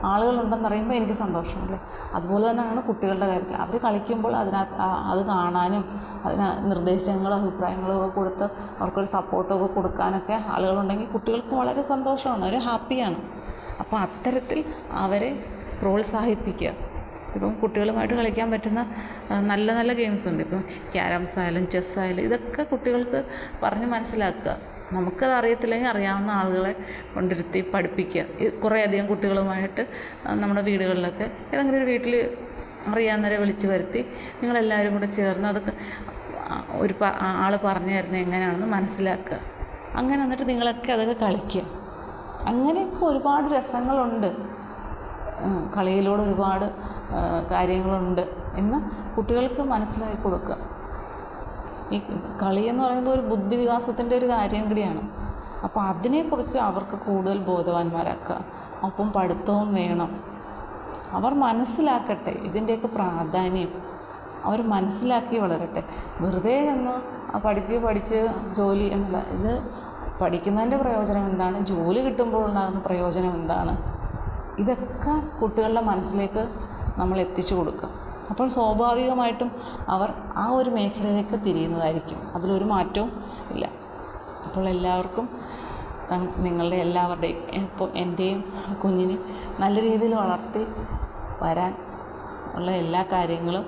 ആളുകളുണ്ടെന്ന് അറിയുമ്പോൾ എനിക്ക് സന്തോഷമല്ലേ. അതുപോലെ തന്നെയാണ് കുട്ടികളുടെ കാര്യത്തിൽ. അവർ കളിക്കുമ്പോൾ അത് കാണാനും അതിന് നിർദ്ദേശങ്ങളും അഭിപ്രായങ്ങളും ഒക്കെ കൊടുത്ത് അവർക്കൊരു സപ്പോർട്ടൊക്കെ കൊടുക്കാനൊക്കെ ആളുകളുണ്ടെങ്കിൽ കുട്ടികൾക്ക് വളരെ സന്തോഷമാണ്, അവർ ഹാപ്പിയാണ്. അപ്പോൾ അത്തരത്തിൽ അവരെ പ്രോത്സാഹിപ്പിക്കുക. ഇപ്പം കുട്ടികളുമായിട്ട് കളിക്കാൻ പറ്റുന്ന നല്ല നല്ല ഗെയിംസ് ഉണ്ട്. ഇപ്പം ക്യാരംസ് ആയാലും ചെസ് ആയാലും ഇതൊക്കെ കുട്ടികൾക്ക് പറഞ്ഞ് മനസ്സിലാക്കുക. നമുക്കത് അറിയത്തില്ലെങ്കിൽ അറിയാവുന്ന ആളുകളെ കൊണ്ടിരുത്തി പഠിപ്പിക്കുക. കുറേയധികം കുട്ടികളുമായിട്ട് നമ്മുടെ വീടുകളിലൊക്കെ ഏതെങ്കിലും ഒരു വീട്ടിൽ അറിയാവുന്നവരെ വിളിച്ച് വരുത്തി നിങ്ങളെല്ലാവരും കൂടെ ചേർന്ന് അതൊക്കെ ആൾ പറഞ്ഞു തരുന്നത് എങ്ങനെയാണെന്ന് മനസ്സിലാക്കുക. അങ്ങനെ എന്നിട്ട് നിങ്ങളൊക്കെ അതൊക്കെ കളിക്കുക. അങ്ങനെയൊക്കെ ഒരുപാട് രസങ്ങളുണ്ട്, കളിയിലൂടെ ഒരുപാട് കാര്യങ്ങളുണ്ട് എന്ന് കുട്ടികൾക്ക് മനസ്സിലാക്കി കൊടുക്കുക. ഈ കളിയെന്ന് പറയുമ്പോൾ ഒരു ബുദ്ധിവികാസത്തിൻ്റെ ഒരു കാര്യം കൂടിയാണ്. അപ്പോൾ അതിനെക്കുറിച്ച് അവർക്ക് കൂടുതൽ ബോധവാന്മാരാക്കുക. ഒപ്പം പഠിത്തവും വേണം. അവർ മനസ്സിലാക്കട്ടെ ഇതിൻ്റെയൊക്കെ പ്രാധാന്യം, അവർ മനസ്സിലാക്കി വളരട്ടെ. വെറുതെ എന്ന് പഠിച്ച് ജോലി എന്നല്ല, ഇത് പഠിക്കുന്നതിൻ്റെ പ്രയോജനം എന്താണ്, ജോലി കിട്ടുമ്പോൾ ഉണ്ടാകുന്ന പ്രയോജനം എന്താണ്, ഇതൊക്കെ കുട്ടികളുടെ മനസ്സിലേക്ക് നമ്മൾ എത്തിച്ചു കൊടുക്കുക. അപ്പോൾ സ്വാഭാവികമായിട്ടും അവർ ആ ഒരു മേഖലയിലേക്ക് തിരിയുന്നതായിരിക്കും. അതിലൊരു മാറ്റവും ഇല്ല. അപ്പോൾ എല്ലാവർക്കും നിങ്ങളുടെ എല്ലാവരുടെയും, ഇപ്പോൾ എൻ്റെയും കുഞ്ഞിനെ നല്ല രീതിയിൽ വളർത്തി വരാൻ ഉള്ള എല്ലാ കാര്യങ്ങളും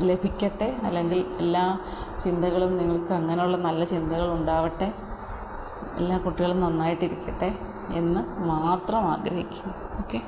ലഭിക്കട്ടെ. അല്ലെങ്കിൽ എല്ലാ ചിന്തകളും നിങ്ങൾക്ക് അങ്ങനെയുള്ള നല്ല ചിന്തകൾ ഉണ്ടാവട്ടെ. എല്ലാ കുട്ടികളും നന്നായിട്ടിരിക്കട്ടെ എന്ന് മാത്രം ആഗ്രഹിക്കുന്നു. ഓക്കെ.